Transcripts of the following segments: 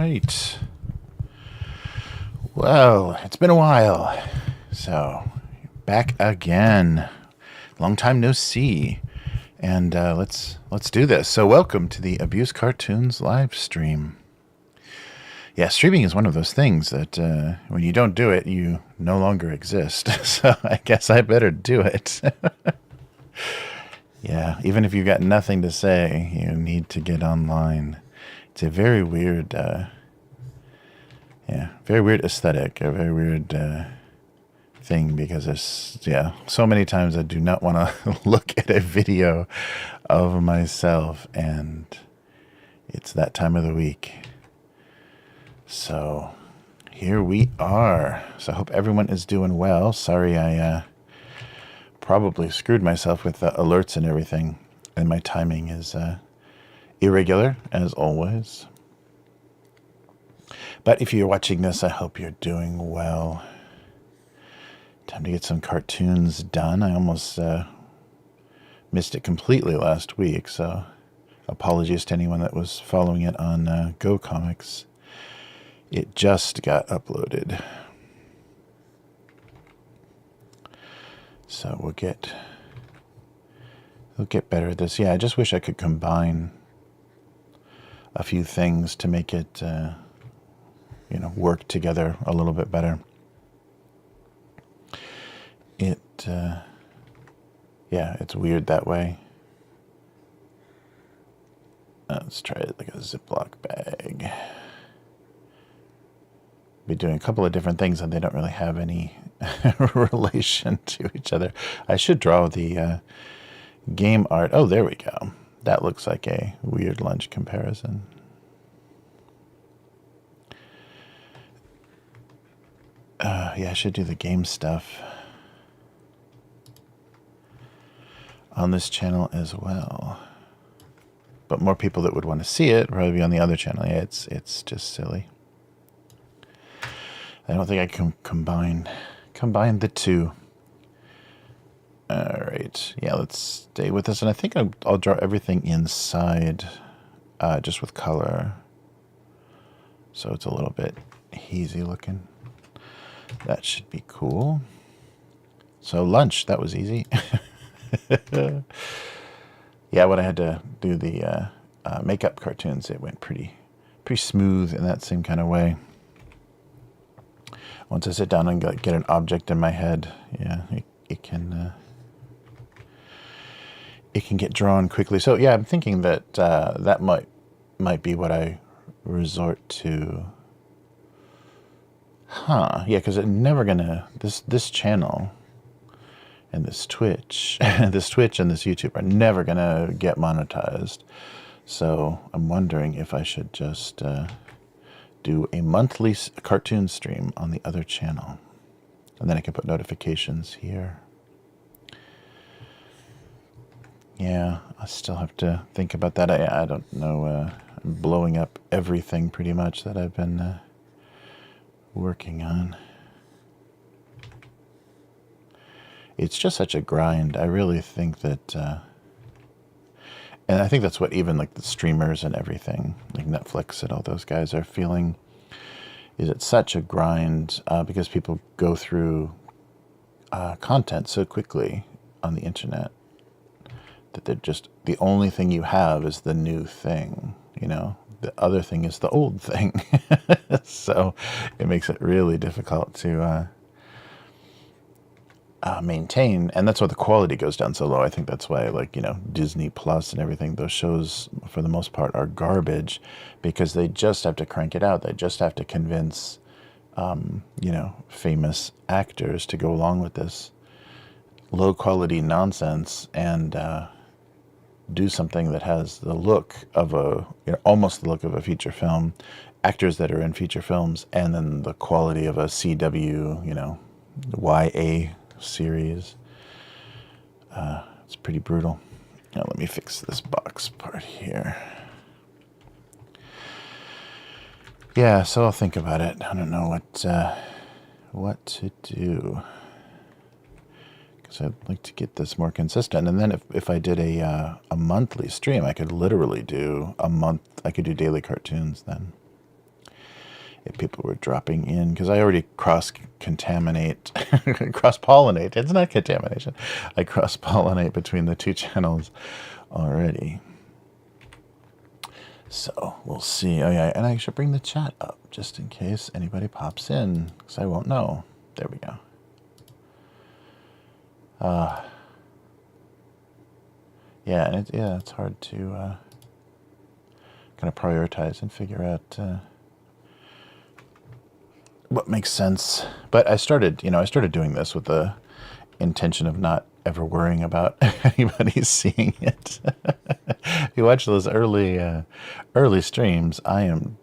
right. Well, it's been a while. So, back again. Long time no see. And let's do this. So, welcome to the Abusecartoons Livestream. Yeah, streaming is one of those things that when you don't do it, you no longer exist. So, I guess I better do it. Yeah, even if you've got nothing to say, you need to get online. It's a very weird, very weird aesthetic, a very weird thing, because there's, so many times I do not want to look at a video of myself, and it's that time of the week. So here we are. So I hope everyone is doing well. Sorry, I probably screwed myself with the alerts and everything, and my timing is irregular as always. But if you're watching this, I hope you're doing well. Time to get some cartoons done. I almost missed it completely last week, so apologies to anyone that was following it on Go Comics. It just got uploaded. So we'll get better at this. Yeah, I just wish I could combine a few things to make it work together a little bit better. It's weird that way. Let's try it like a Ziploc bag. Be doing a couple of different things, and they don't really have any relation to each other. I should draw the game art. Oh, there we go. That looks like a weird lunch comparison. I should do the game stuff. on this channel as well. But more people that would want to see it probably be on the other channel. Yeah, it's just silly. I don't think I can combine the two. All right. Yeah, let's stay with this. And I think I'll draw everything inside just with color. So it's a little bit hazy looking. That should be cool. So lunch, that was easy. Yeah, when I had to do the makeup cartoons, it went pretty smooth in that same kind of way. Once I sit down and get an object in my head, yeah, it can get drawn quickly. So yeah, I'm thinking that that might be what I resort to. Huh? Yeah, because it's never gonna this channel and this Twitch, this Twitch and this YouTube are never gonna get monetized. So I'm wondering if I should just do a monthly cartoon stream on the other channel, and then I can put notifications here. Yeah, I still have to think about that. I don't know. I'm blowing up everything pretty much that I've been working on. It's just such a grind. I really think that, and I think that's what even like the streamers and everything, like Netflix and all those guys are feeling, is it's such a grind because people go through content so quickly on the internet that they're just, the only thing you have is the new thing, you know? The other thing is the old thing. So it makes it really difficult to maintain, and that's why the quality goes down so low. I think that's why, like, you know, Disney Plus and everything, those shows for the most part are garbage because they just have to crank it out. They just have to convince, you know, famous actors to go along with this low quality nonsense and do something that has the look of a, you know, almost the look of a feature film, actors that are in feature films, and then the quality of a CW, you know, YA series. It's pretty brutal. Now let me fix this box part here. Yeah, so I'll think about it. I don't know what to do, because I'd like to get this more consistent. And then if I did a monthly stream, I could literally do a month. I could do daily cartoons then, if people were dropping in, because I already cross-contaminate, cross-pollinate. It's not contamination. I cross-pollinate between the two channels already. So we'll see. Oh yeah, and I should bring the chat up just in case anybody pops in, because I won't know. There we go. Yeah, and it's hard to kind of prioritize and figure out what makes sense. But I started doing this with the intention of not ever worrying about anybody seeing it. If you watch those early streams, I am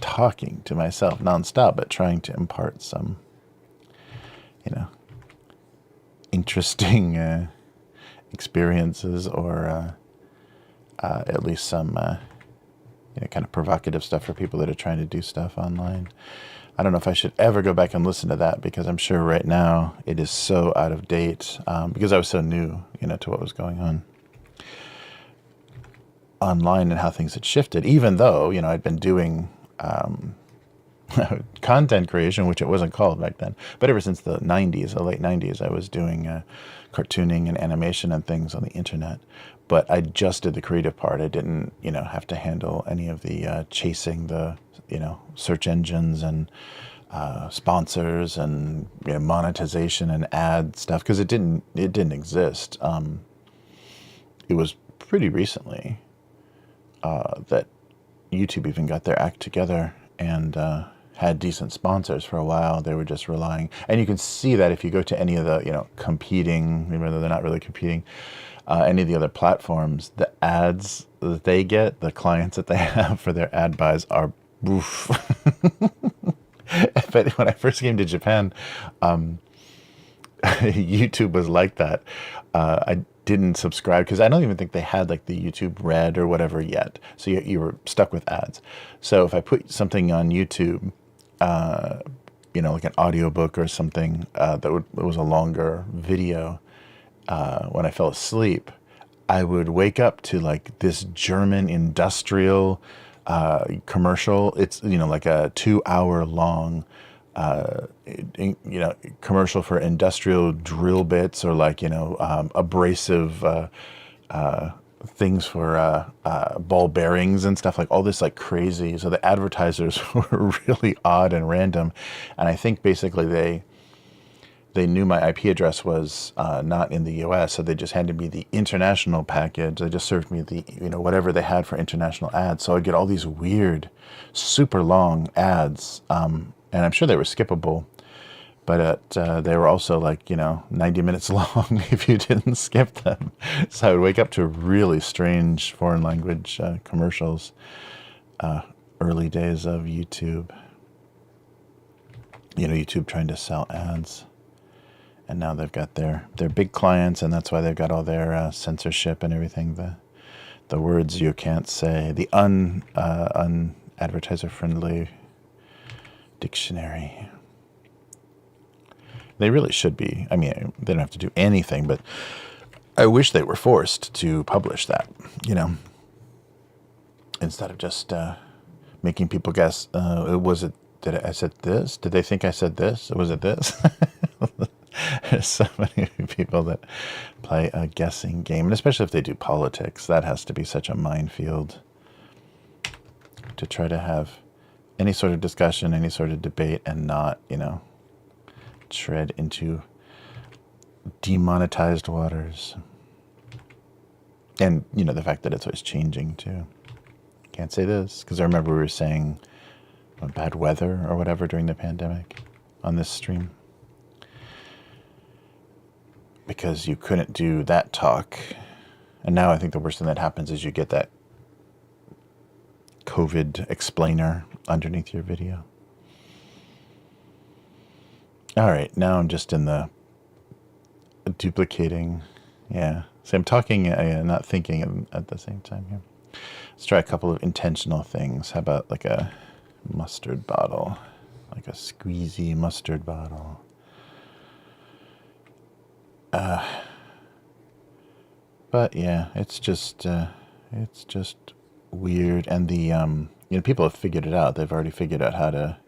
talking to myself nonstop, but trying to impart some, you know, interesting experiences, or at least some you know, kind of provocative stuff for people that are trying to do stuff online. I don't know if I should ever go back and listen to that, because I'm sure right now it is so out of date, because I was so new, you know, to what was going on online and how things had shifted, even though, you know, I'd been doing content creation, which it wasn't called back then, but ever since the 90s, the late 90s, I was doing cartooning and animation and things on the internet. But I just did the creative part. I didn't, you know, have to handle any of the chasing the, you know, search engines and sponsors and, you know, monetization and ad stuff, because it didn't exist. It was pretty recently that YouTube even got their act together and had decent sponsors. For a while they were just relying, and you can see that if you go to any of the, you know, competing, even though they're not really competing, any of the other platforms, the ads that they get, the clients that they have for their ad buys are oof. But when I first came to Japan, YouTube was like that. didn't subscribe, because I don't even think they had like the YouTube Red or whatever yet. So you were stuck with ads. So if I put something on YouTube, you know, like an audiobook or something that was a longer video, when I fell asleep, I would wake up to like this German industrial commercial. It's, you know, like a 2-hour long you know, commercial for industrial drill bits, or like, you know, abrasive things for ball bearings and stuff, like all this like crazy. So the advertisers were really odd and random, and I think basically they knew my IP address was not in the US, so they just handed me the international package. They just served me the, you know, whatever they had for international ads. So I'd get all these weird, super long ads, and I'm sure they were skippable, but they were also like, you know, 90 minutes long if you didn't skip them. So I would wake up to really strange foreign language commercials. Early days of YouTube. You know, YouTube trying to sell ads. And now they've got their big clients, and that's why they've got all their censorship and everything. The words you can't say, the advertiser friendly dictionary. They really should be. I mean, they don't have to do anything, but I wish they were forced to publish that, you know, instead of just making people guess. Was it? Did I said this? Did they think I said this? Was it this? There's so many people that play a guessing game, and especially if they do politics, that has to be such a minefield to try to have any sort of discussion, any sort of debate, and not, you know, tread into demonetized waters. And, you know, the fact that it's always changing, too. Can't say this, because I remember we were saying bad weather or whatever during the pandemic on this stream. Because you couldn't do that talk. And now I think the worst thing that happens is you get that COVID explainer underneath your video. All right, now I'm just in the duplicating. Yeah, so I'm talking and not thinking at the same time here. Let's try a couple of intentional things. How about like a mustard bottle, like a squeezy mustard bottle? But yeah, it's just weird, and the you know, people have figured it out. They've already figured out how to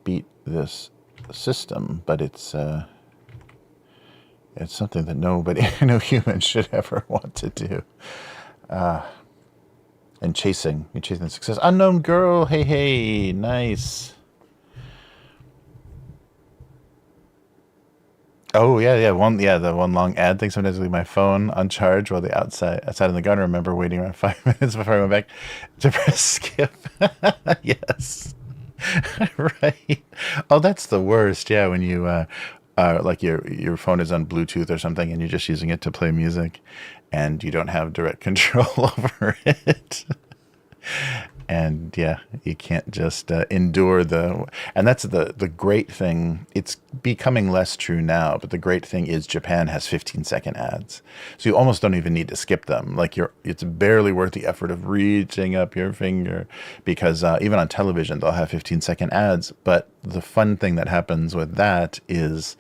beat this system, but it's something that nobody, no human should ever want to do. And you're chasing success. Unknown girl, hey, nice. Oh yeah, the one long ad thing. Sometimes I leave my phone on charge while outside in the garden. I remember waiting around 5 minutes before I went back to press skip. Yes, right. Oh, that's the worst. Yeah, when you like your phone is on Bluetooth or something, and you're just using it to play music, and you don't have direct control over it. And yeah, you can't just endure and that's the great thing. It's becoming less true now, but the great thing is Japan has 15-second ads. So you almost don't even need to skip them. Like it's barely worth the effort of reaching up your finger, because even on television, they'll have 15-second ads. But the fun thing that happens with that is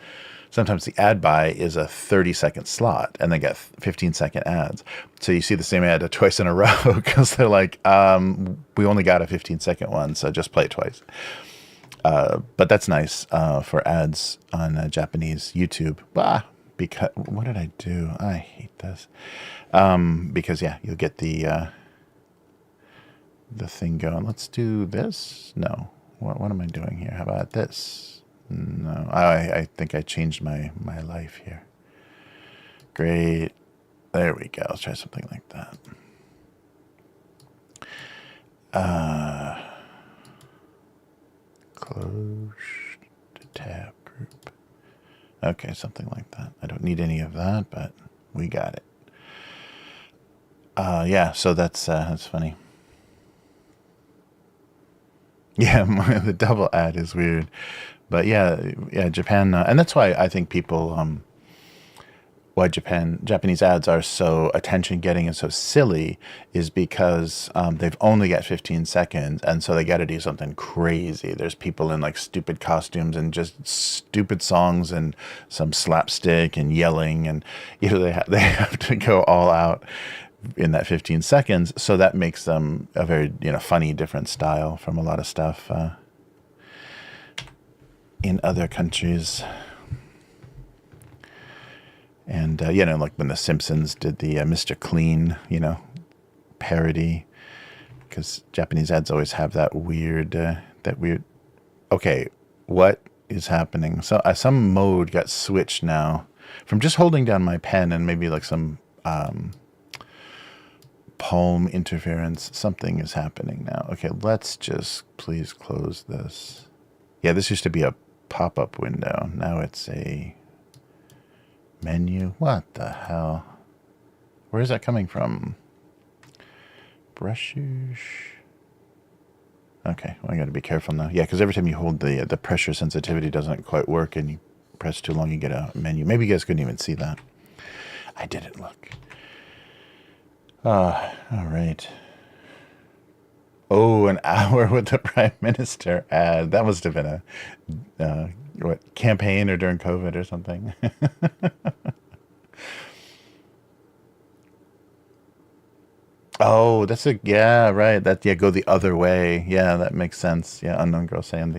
sometimes the ad buy is a 30-second slot, and they get 15-second ads. So you see the same ad twice in a row, because they're like, we only got a 15-second one, so just play it twice. But that's nice for ads on Japanese YouTube. Because what did I do? I hate this. Because yeah, you'll get the thing going. Let's do this. No, what am I doing here? How about this? No, I think I changed my life here. Great. There we go. Let's try something like that. Close the tab group. Okay, something like that. I don't need any of that, but we got it. Yeah, so that's funny. Yeah, the double ad is weird. But yeah, Japan, and that's why I think people, why Japanese ads are so attention getting and so silly is because they've only got 15 seconds, and so they got to do something crazy. There's people in like stupid costumes and just stupid songs and some slapstick and yelling, and they have to go all out in that 15 seconds. So that makes them a very funny, different style from a lot of stuff in other countries. And, like when The Simpsons did the Mr. Clean, parody, because Japanese ads always have that weird, okay, what is happening? So some mode got switched now from just holding down my pen and maybe like some palm interference. Something is happening now. Okay, let's just please close this. Yeah, this used to be a pop-up window. Now it's a menu. What the hell? Where is that coming from? Brushes. Okay, well, I got to be careful now. Yeah, because every time you hold the pressure sensitivity doesn't quite work, and you press too long, you get a menu. Maybe you guys couldn't even see that. I didn't look. All right. Oh, an hour with the Prime Minister ad. That must have been a campaign or during COVID or something. Oh, yeah, right. Go the other way. Yeah, that makes sense. Yeah, unknown girl saying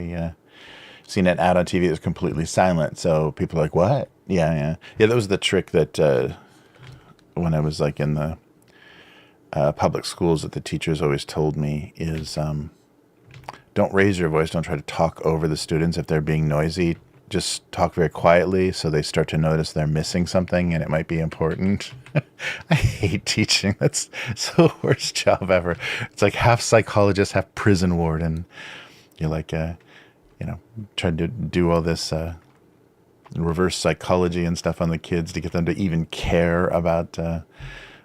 seen an ad on TV that's completely silent, so people are like, what? Yeah. That was the trick that when I was like in the public schools that the teachers always told me is don't raise your voice. Don't try to talk over the students if they're being noisy. Just talk very quietly so they start to notice they're missing something and it might be important. I hate teaching. That's the worst job ever. It's like half psychologist, half prison warden. You're like, trying to do all this reverse psychology and stuff on the kids to get them to even care about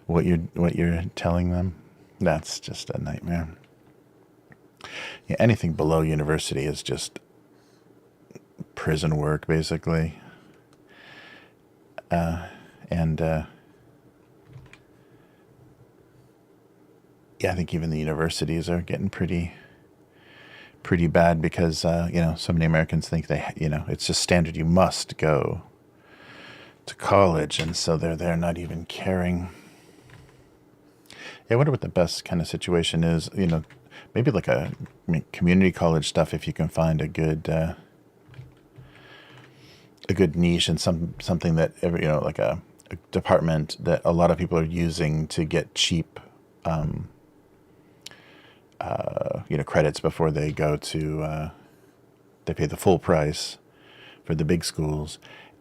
what you're telling them. That's just a nightmare. Yeah, anything below university is just prison work, basically. Yeah, I think even the universities are getting pretty bad because so many Americans think it's just standard. You must go to college, and so they're not even caring. Yeah, I wonder what the best kind of situation is. Maybe like community college stuff, if you can find a good niche and something that like a department that a lot of people are using to get cheap credits before they go to they pay the full price for the big schools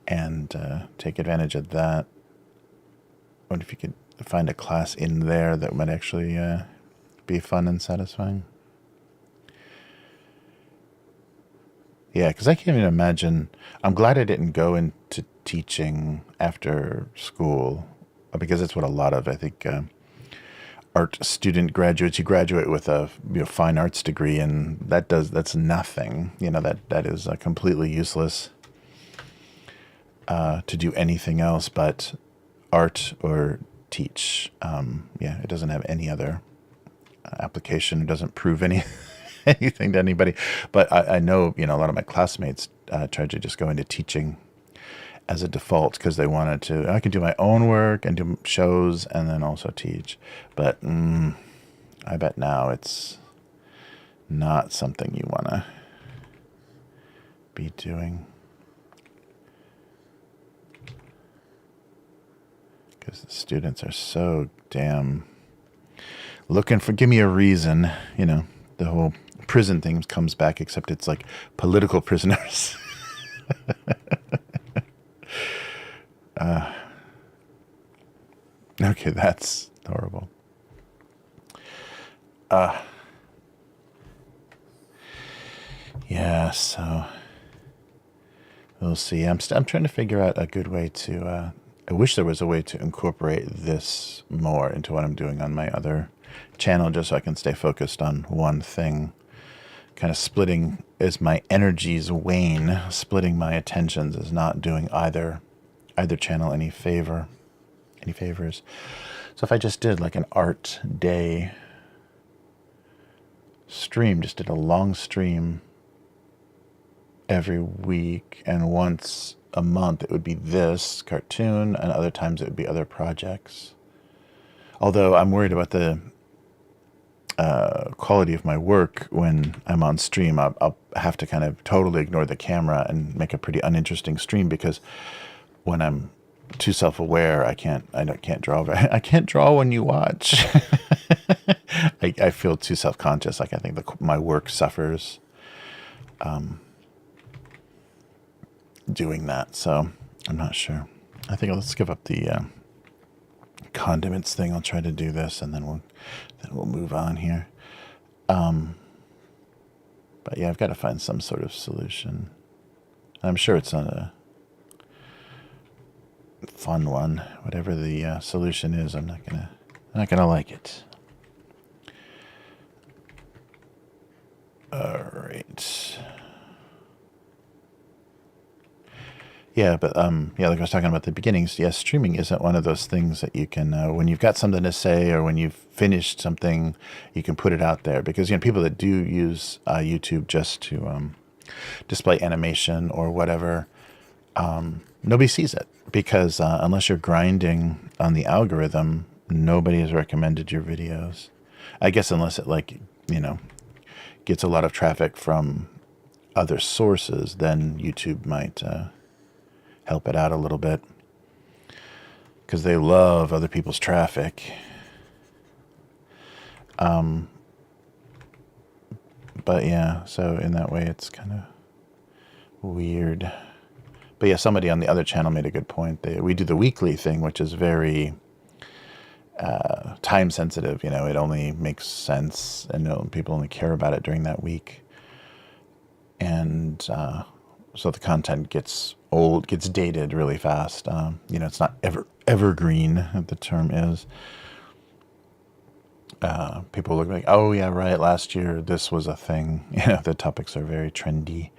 and take advantage of that. I wonder if you could find a class in there that might actually be fun and satisfying. Yeah, because I can't even imagine. I'm glad I didn't go into teaching after school because that's what a lot of, I think, art student graduates. You graduate with a fine arts degree, and that's nothing. That is completely useless to do anything else but art or teach. It doesn't have any other application. It doesn't prove anything to anybody. But I know a lot of my classmates tried to just go into teaching as a default because they wanted to. I could do my own work and do shows and then also teach. But I bet now it's not something you want to be doing. Because the students are so damn looking for, give me a reason. The whole prison thing comes back, except it's like political prisoners. Okay, that's horrible. Yeah, so we'll see. I'm trying to figure out a good way to. I wish there was a way to incorporate this more into what I'm doing on my other channel, just so I can stay focused on one thing. kind of splitting as my energies wane. Splitting my attentions is not doing either channel any favors. So if I just did like an art day stream, just did a long stream every week, and once a month it would be this cartoon, and other times it would be other projects. Although I'm worried about the quality of my work when I'm on stream. I'll have to kind of totally ignore the camera and make a pretty uninteresting stream, because when I'm too self-aware, I can't draw. I can't draw when you watch. I feel too self-conscious. Like I think my work suffers doing that. So I'm not sure. I think let's give up the condiments thing. I'll try to do this, and then we'll move on here. But yeah, I've got to find some sort of solution. I'm sure it's not a fun one. Whatever the solution is, I'm not gonna like it. All right. Yeah, but yeah, like I was talking about at the beginnings, yes, streaming isn't one of those things that you can, when you've got something to say or when you've finished something, you can put it out there. Because, you know, people that do use YouTube just to display animation or whatever, nobody sees it. Because unless you're grinding on the algorithm, nobody has recommended your videos. I guess unless it, like, you know, gets a lot of traffic from other sources, then YouTube might help it out a little bit, because they love other people's traffic. But yeah, so in that way it's kind of weird. But yeah, somebody on the other channel made a good point. We do the weekly thing, which is very time sensitive. You know, it only makes sense, and people only care about it during that week. And so the content gets old, gets dated really fast. You know, it's not evergreen, the term is. People look like, oh yeah, right, last year this was a thing. You know, the topics are very trendy.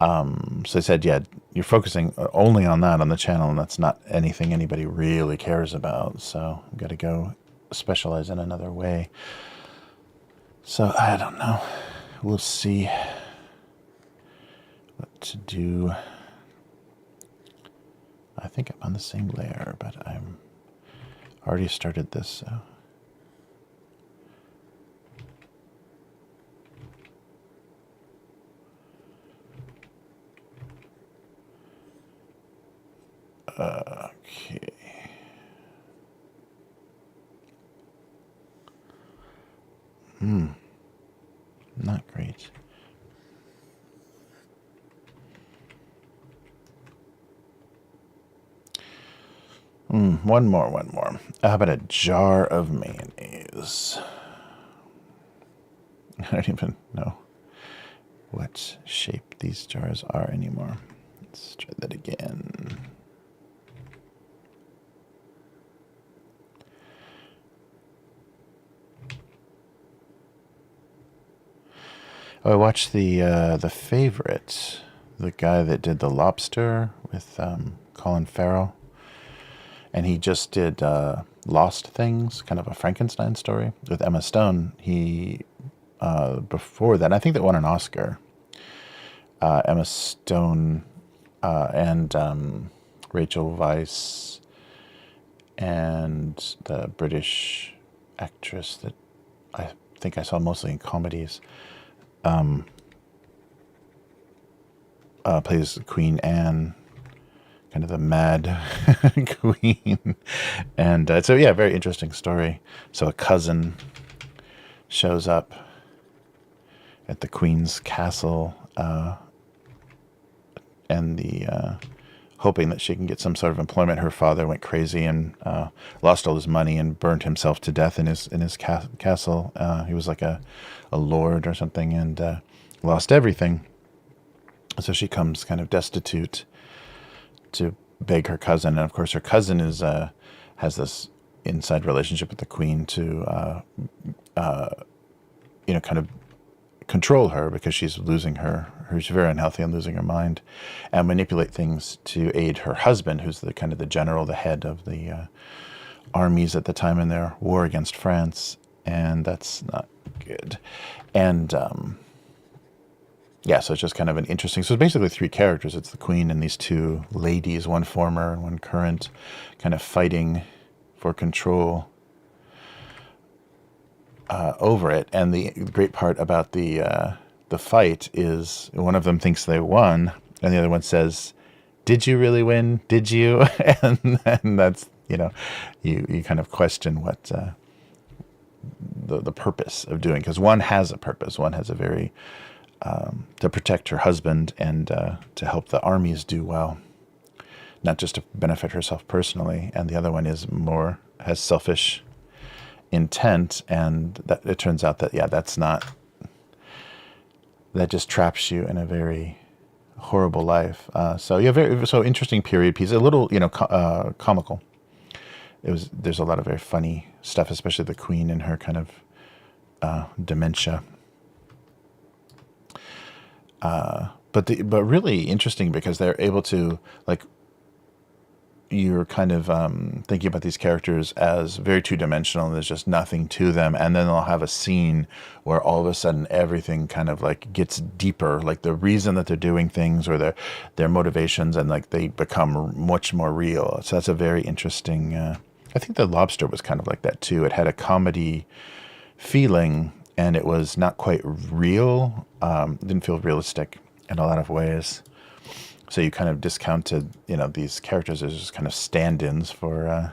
So I said, yeah, you're focusing only on that on the channel, and that's not anything anybody really cares about. So I've got to go specialize in another way. So I don't know. We'll see what to do. I think I'm on the same layer, but I'm already started this, so. Okay. Not great. One more. How about a jar of mayonnaise? I don't even know what shape these jars are anymore. Let's try that again. Oh, I watched the Favorite, the guy that did The Lobster with Colin Farrell, and he just did Lost Things, kind of a Frankenstein story with Emma Stone. He before that, I think that won an Oscar. Emma Stone and Rachel Weisz and the British actress that I think I saw mostly in comedies. Plays Queen Anne, kind of the mad queen. And so, yeah, very interesting story. So a cousin shows up at the queen's castle, and hoping that she can get some sort of employment. Her father went crazy and lost all his money and burned himself to death in his castle. He was like a lord or something, and lost everything. So she comes kind of destitute to beg her cousin, and of course her cousin has this inside relationship with the queen to kind of control her because she's losing she's very unhealthy and losing her mind, and manipulate things to aid her husband, who's the kind of the general, the head of the armies at the time in their war against France, and that's not good. And yeah, so it's just kind of an interesting. So it's basically three characters. It's the queen and these two ladies, one former and one current, kind of fighting for control over it. And the great part about the fight is one of them thinks they won, and the other one says, "Did you really win? Did you?" and that's, you kind of question what the purpose of doing, because one has a purpose. One has a very to protect her husband and to help the armies do well, not just to benefit herself personally. And the other one has selfish intent, and that it turns out that that just traps you in a very horrible life. So interesting period piece, a little comical. There's a lot of very funny stuff, especially the queen and her kind of dementia. But really interesting because they're able to, like, you're kind of thinking about these characters as very two-dimensional, and there's just nothing to them, and then they'll have a scene where all of a sudden everything kind of like gets deeper, like the reason that they're doing things or their motivations, and like they become much more real. So that's a very interesting. I think The Lobster was kind of like that too. It had a comedy feeling, and it was not quite real. Didn't feel realistic in a lot of ways. So you kind of discounted, these characters as just kind of stand-ins for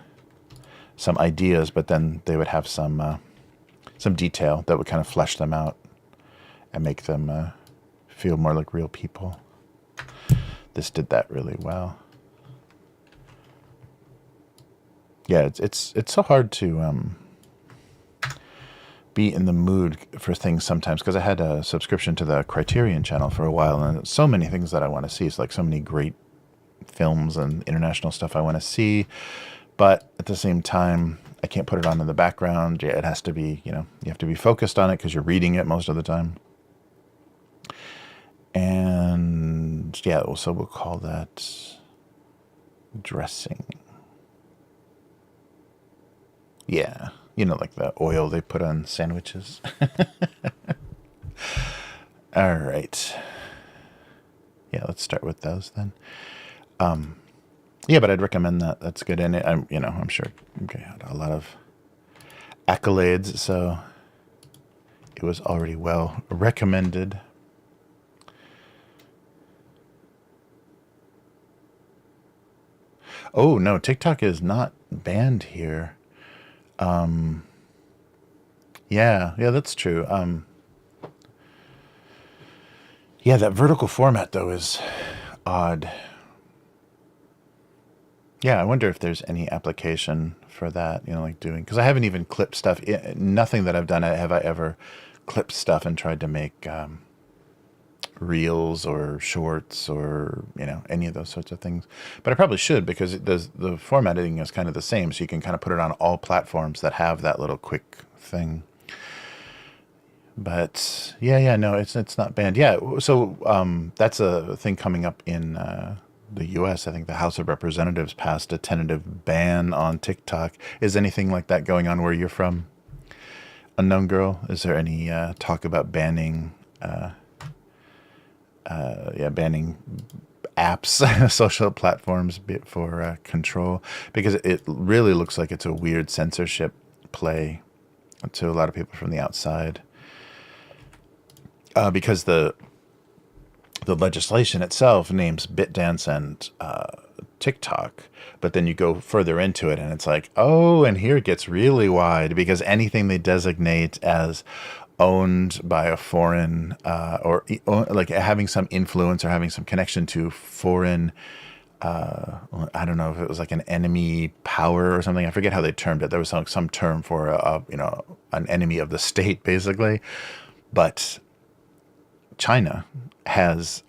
some ideas, but then they would have some detail that would kind of flesh them out and make them feel more like real people. This did that really well. Yeah, it's so hard to be in the mood for things sometimes, because I had a subscription to the Criterion channel for a while, and so many things that I want to see. It's like so many great films and international stuff I want to see, but at the same time I can't put it on in the background. Yeah, it has to be, you have to be focused on it because you're reading it most of the time. And yeah, so we'll call that dressing. Yeah, like the oil they put on sandwiches. All right. Yeah, let's start with those then. Yeah, but I'd recommend that. That's good. And I'm sure it had a lot of accolades, so it was already well recommended. Oh, no, TikTok is not banned here. Yeah, that's true. Yeah, that vertical format though is odd. Yeah, I wonder if there's any application for that, like doing, because I haven't even clipped stuff. Nothing that I've done have I ever clipped stuff and tried to make reels or shorts or any of those sorts of things. But I probably should, because the formatting is kind of the same, so you can kind of put it on all platforms that have that little quick thing. But no, it's not banned. Yeah, so that's a thing coming up in the U.S. I think the House of Representatives passed a tentative ban on TikTok. Is anything like that going on where you're from, Unknown Girl? Is there any talk about banning banning apps, social platforms for control? Because it really looks like it's a weird censorship play to a lot of people from the outside. Because the legislation itself names BitDance and TikTok, but then you go further into it and it's like, oh, and here it gets really wide, because anything they designate as owned by a foreign or like having some influence or having some connection to foreign, I don't know if it was like an enemy power or something. I forget how they termed it. There was some term for an enemy of the state, basically. But China has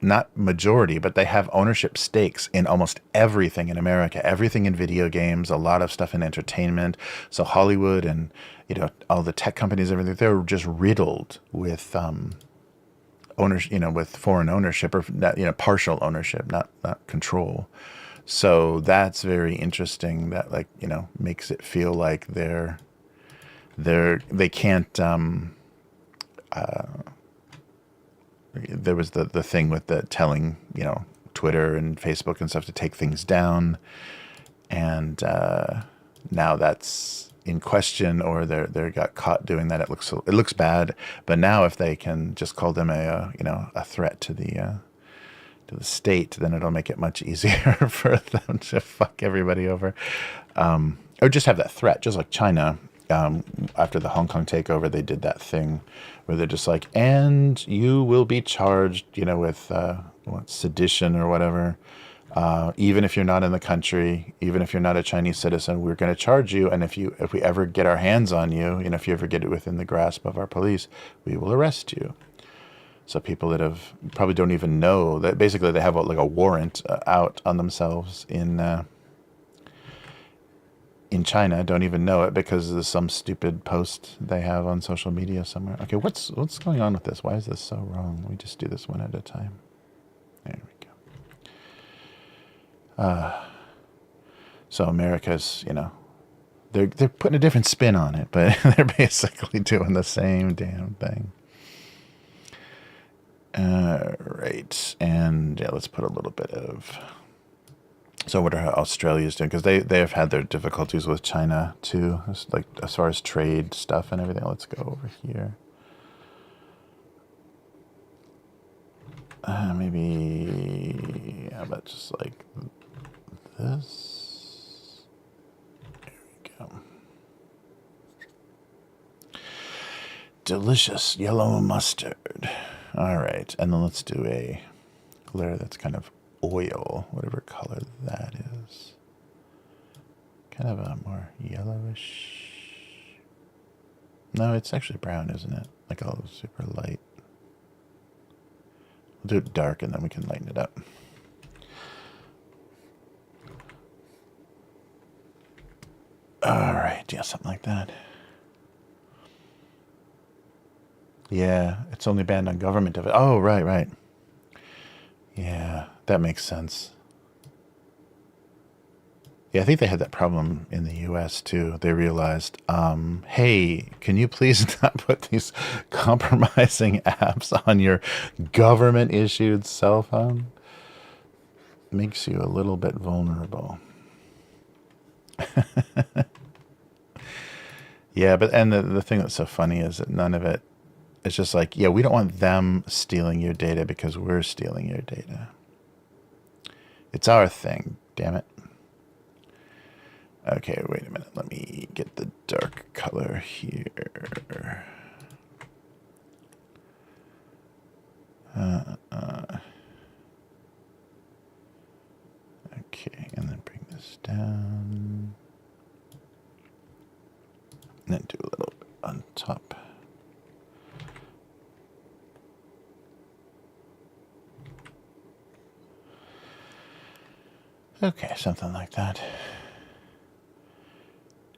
not majority, but they have ownership stakes in almost everything in America, everything in video games, a lot of stuff in entertainment. So Hollywood and, all the tech companies, everything, they're just riddled with ownership, with foreign ownership or, partial ownership, not control. So that's very interesting. That makes it feel like they can't. There was the thing with the telling, Twitter and Facebook and stuff to take things down, and now that's in question, or they got caught doing that. It looks bad. But now if they can just call them a threat to the state, then it'll make it much easier for them to fuck everybody over, or just have that threat, just like China. After the Hong Kong takeover, they did that thing where they're just like, and you will be charged, with sedition or whatever, even if you're not in the country, even if you're not a Chinese citizen, we're going to charge you. And if we ever get our hands on you, if you ever get it within the grasp of our police, we will arrest you. So people that have probably don't even know that basically they have a warrant out on themselves in China, don't even know it because of some stupid post they have on social media somewhere. Okay, what's going on with this? Why is this so wrong? Let me just do this one at a time. There we go. So America's, they're putting a different spin on it, but they're basically doing the same damn thing. Right, and yeah, let's put a little bit of. So what are Australia's doing? Because they have had their difficulties with China too, as far as trade stuff and everything. Let's go over here. Maybe how about just like this? There we go. Delicious yellow mustard. All right, and then let's do a layer that's kind of oil, whatever color that is. Kind of a more yellowish. No, it's actually brown, isn't it? Like all super light. We'll do it dark and then we can lighten it up. All right, yeah, something like that. Yeah, it's only banned on government of it. Oh, right. Yeah, that makes sense. Yeah, I think they had that problem in the US too. They realized, hey, can you please not put these compromising apps on your government-issued cell phone? Makes you a little bit vulnerable. Yeah, but the thing that's so funny is that none of it. It's just like, yeah, we don't want them stealing your data because we're stealing your data. It's our thing, damn it. Okay, wait a minute. Let me get the dark color here. Okay, and then bring this down. And then do a little bit on top. Okay, something like that.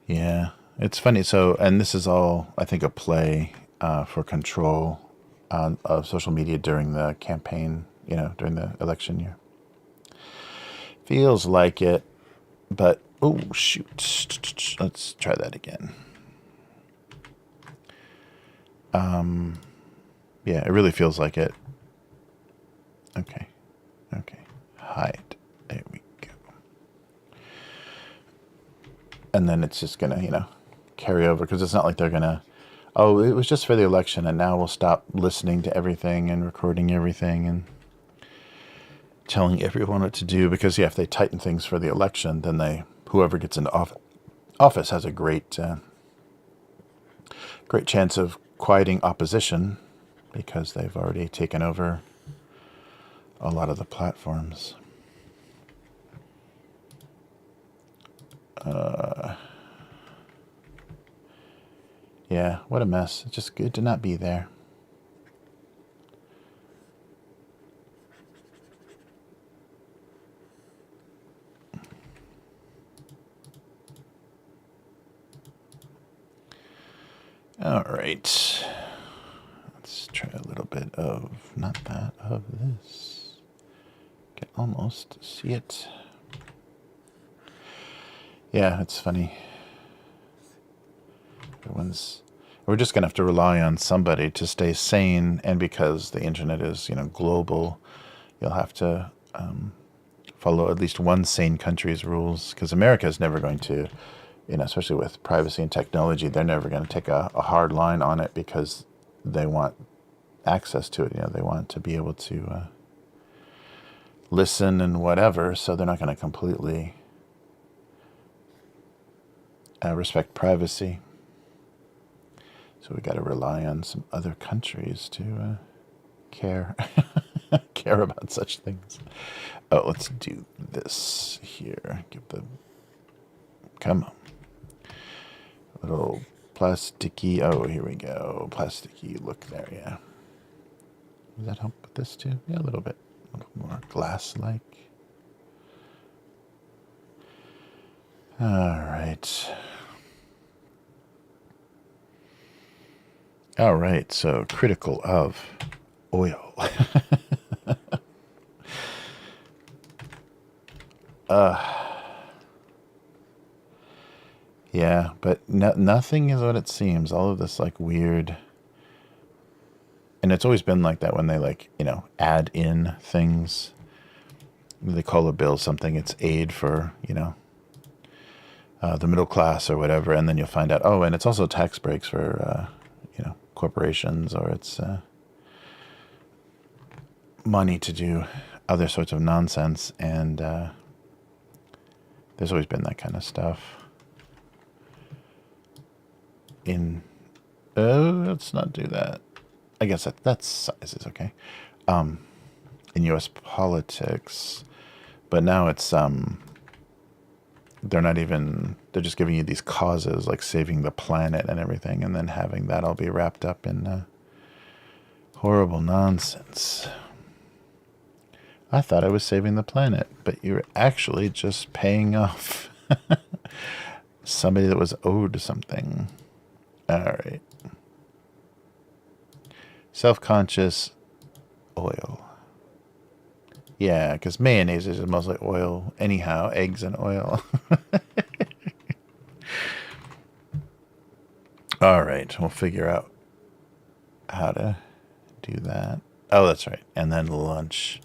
Yeah, it's funny. So, and this is all, I think, a play for control of social media during the campaign, during the election year. Feels like it, but, oh, shoot. Let's try that again. Yeah, it really feels like it. Okay. Hide. There we go. And then it's just going to, carry over because it's not like they're going to, oh, it was just for the election and now we'll stop listening to everything and recording everything and telling everyone what to do. Because, yeah, if they tighten things for the election, then whoever gets into office has a great chance of quieting opposition because they've already taken over a lot of the platforms. Yeah, what a mess. It's just good to not be there. All right. Let's try a little bit of, not that, of this. Can almost see it. Yeah, it's funny. We're just going to have to rely on somebody to stay sane, and because the internet is, global, you'll have to follow at least one sane country's rules, because America is never going to, especially with privacy and technology, they're never going to take a hard line on it because they want access to it. They want to be able to listen and whatever, so they're not going to completely respect privacy. So we got to rely on some other countries to care about such things. Oh, let's do this here. Come on. A little plasticky. Oh, here we go. Plasticky look there. Yeah. Does that help with this too? Yeah, a little bit. A little more glass-like. All right. All right, so critical of oil. Yeah, but nothing is what it seems. All of this weird, and it's always been like that when they add in things. They call a bill something. It's aid for the middle class or whatever, and then you'll find out, oh, and it's also tax breaks for corporations, or it's money to do other sorts of nonsense, and there's always been that kind of stuff. Let's not do that. I guess that size is okay. In U.S. politics, but now it's they're just giving you these causes like saving the planet and everything, and then having that all be wrapped up in horrible nonsense. I thought I was saving the planet, but you're actually just paying off somebody that was owed something. All right. Self-conscious oil. Yeah, because mayonnaise is mostly oil anyhow, eggs and oil. All right, we'll figure out how to do that. Oh, that's right. And then lunch.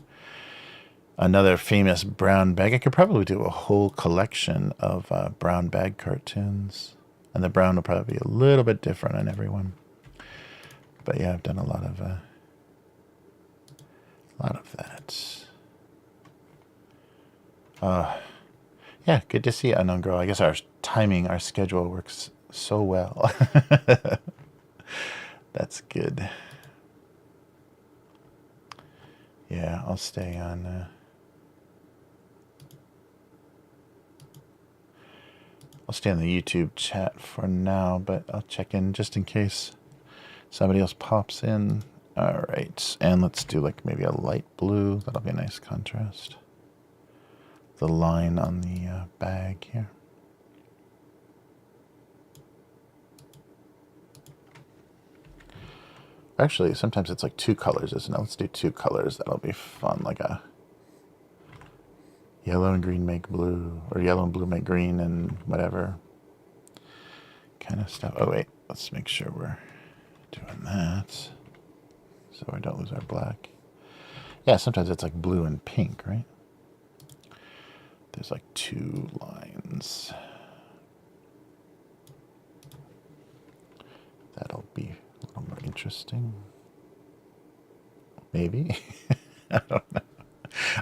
Another famous brown bag. I could probably do a whole collection of brown bag cartoons. And the brown will probably be a little bit different on everyone. But yeah, I've done a lot of that. Yeah, good to see you, Unknown Girl. I guess our timing, our schedule works so well. That's good. Yeah, I'll stay on. I'll stay on the YouTube chat for now, but I'll check in just in case somebody else pops in. All right, and let's do maybe a light blue. That'll be a nice contrast. The line on the bag here. Actually, sometimes it's two colors, isn't it? Let's do two colors. That'll be fun, like a yellow and green make blue, or yellow and blue make green, and whatever kind of stuff. Oh, wait, let's make sure we're doing that so we don't lose our black. Yeah, sometimes it's blue and pink, right? There's two lines. That'll be a little more interesting. Maybe. I don't know.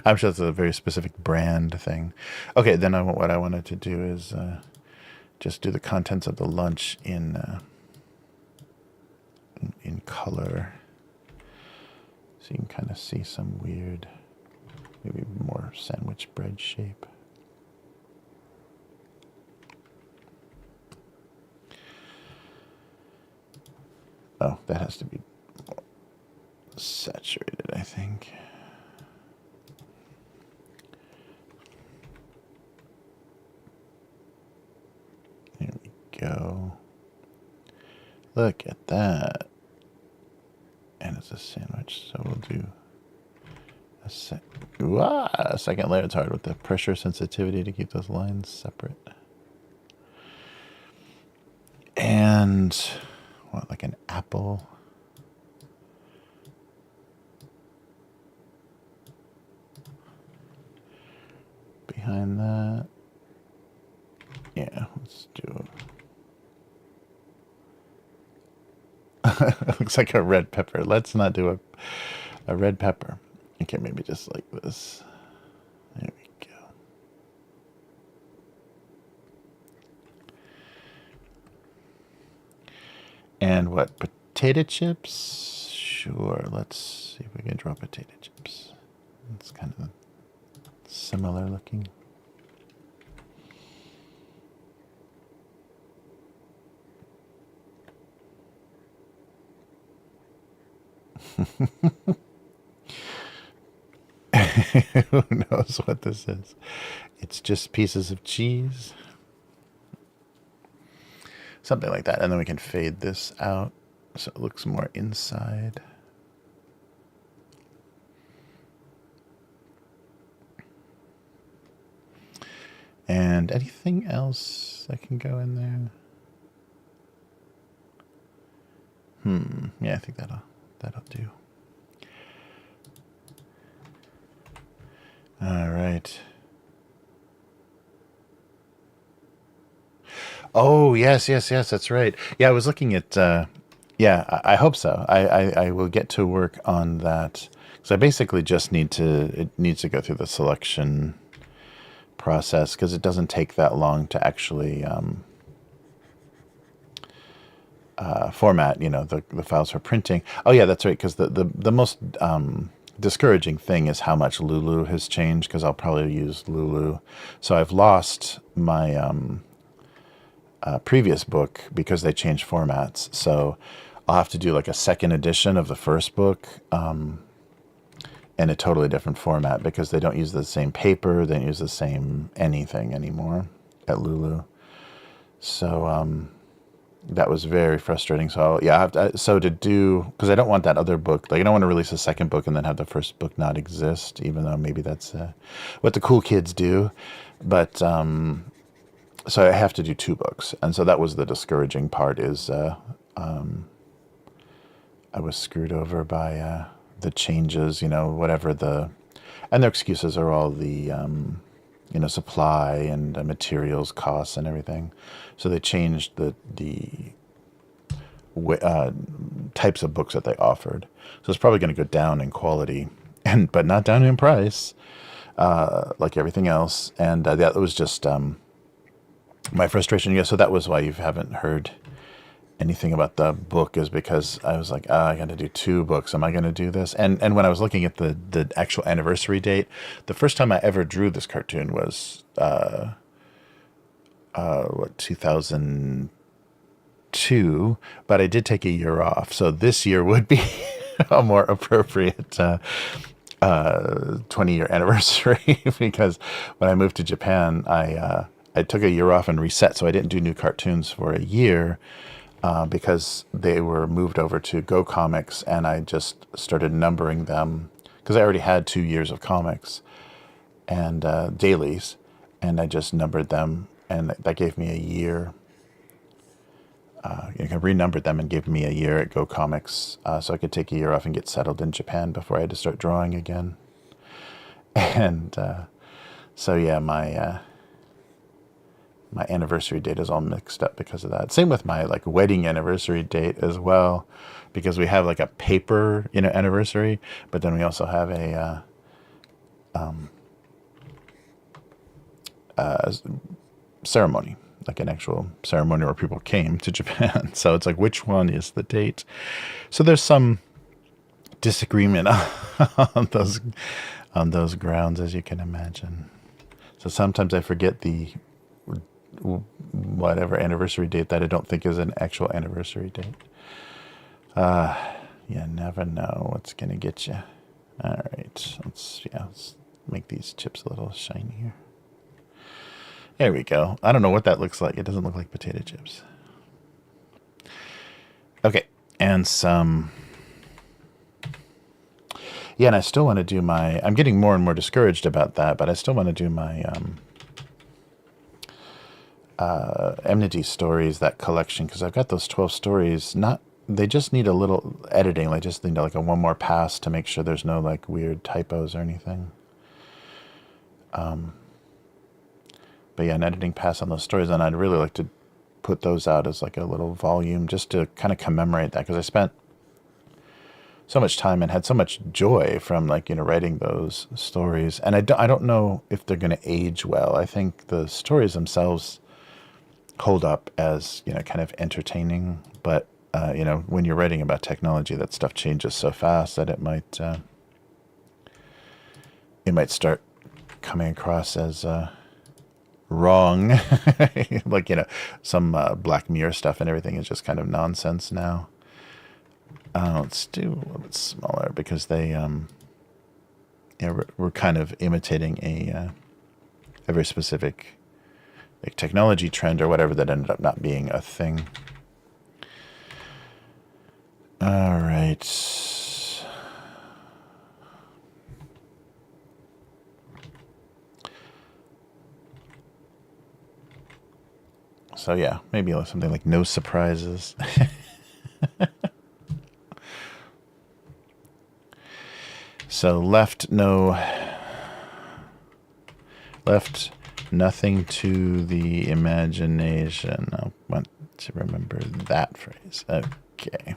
I'm sure it's a very specific brand thing. Okay, then what I wanted to do is just do the contents of the lunch in color, so you can kind of see some weird, maybe more sandwich bread shape. Oh, that has to be more saturated, I think. There we go. Look at that. And it's a sandwich, so we'll do a second layer. It's hard with the pressure sensitivity to keep those lines separate. And what, like an apple? Behind that. Yeah, let's do it. Looks like a red pepper. Let's not do a red pepper. Okay, maybe just like this. There we go. And what, potato chips? Sure, let's see if we can draw potato chips. It's kind of similar looking. Who knows what this is? It's just pieces of cheese. Something like that. And then we can fade this out so it looks more inside. And anything else that can go in there? Yeah, I think that'll do. All right. Oh, yes, that's right. Yeah, I was looking at, yeah, I hope so. I will get to work on that. So I basically just it needs to go through the selection process because it doesn't take that long to actually format, the files for printing. Oh, yeah, that's right, because the most discouraging thing is how much Lulu has changed, because I'll probably use Lulu. So I've lost my previous book because they changed formats. So I'll have to do like a second edition of the first book in a totally different format because they don't use the same paper, they don't use the same anything anymore at Lulu. So that was very frustrating. So yeah, because I don't want that other book. Like I don't want to release a second book and then have the first book not exist, even though maybe that's what the cool kids do. But so I have to do 2 books, and so that was the discouraging part. Is I was screwed over by the changes. Whatever and their excuses are all the supply and materials costs and everything. So they changed the types of books that they offered. So it's probably going to go down in quality, but not down in price, like everything else. And that was just my frustration. Yeah, so that was why you haven't heard anything about the book, is because I was like, I got to do 2 books. Am I going to do this? And when I was looking at the actual anniversary date, the first time I ever drew this cartoon was 2002, but I did take a year off. So this year would be a more appropriate 20-year anniversary because when I moved to Japan, I took a year off and reset. So I didn't do new cartoons for a year because they were moved over to Go Comics, and I just started numbering them because I already had 2 years of comics and dailies, and I just numbered them, and that gave me a year. I renumbered them and gave me a year at Go Comics, so I could take a year off and get settled in Japan before I had to start drawing again. And so yeah, my anniversary date is all mixed up because of that. Same with my wedding anniversary date as well, because we have like a paper anniversary, but then we also have a ceremony, like an actual ceremony where people came to Japan. So it's like, which one is the date? So there's some disagreement on those grounds, as you can imagine. So sometimes I forget the whatever anniversary date that I don't think is an actual anniversary date. You never know what's gonna get you. All right, let's make these chips a little shinier. There we go. I don't know what that looks like. It doesn't look like potato chips. and some. Yeah, and I still want to do my. I'm getting more and more discouraged about that, but I still want to do my Nmity Stories, that collection, because I've got those 12 stories. Not, they just need a little editing. They just need like a one more pass to make sure there's no like weird typos or anything. But yeah, an editing pass on those stories, and I'd really like to put those out as like a little volume just to kind of commemorate that, because I spent so much time and had so much joy from like, writing those stories. And I don't know if they're going to age well. I think the stories themselves hold up as, kind of entertaining, but when you're writing about technology, that stuff changes so fast that it might start coming across as wrong. Like, some Black Mirror stuff and everything is just kind of nonsense now. Let's do a little bit smaller, because they we're kind of imitating a very specific like technology trend or whatever that ended up not being a thing. All right. So yeah, maybe something like no surprises. So left nothing to the imagination. I want to remember that phrase. Okay.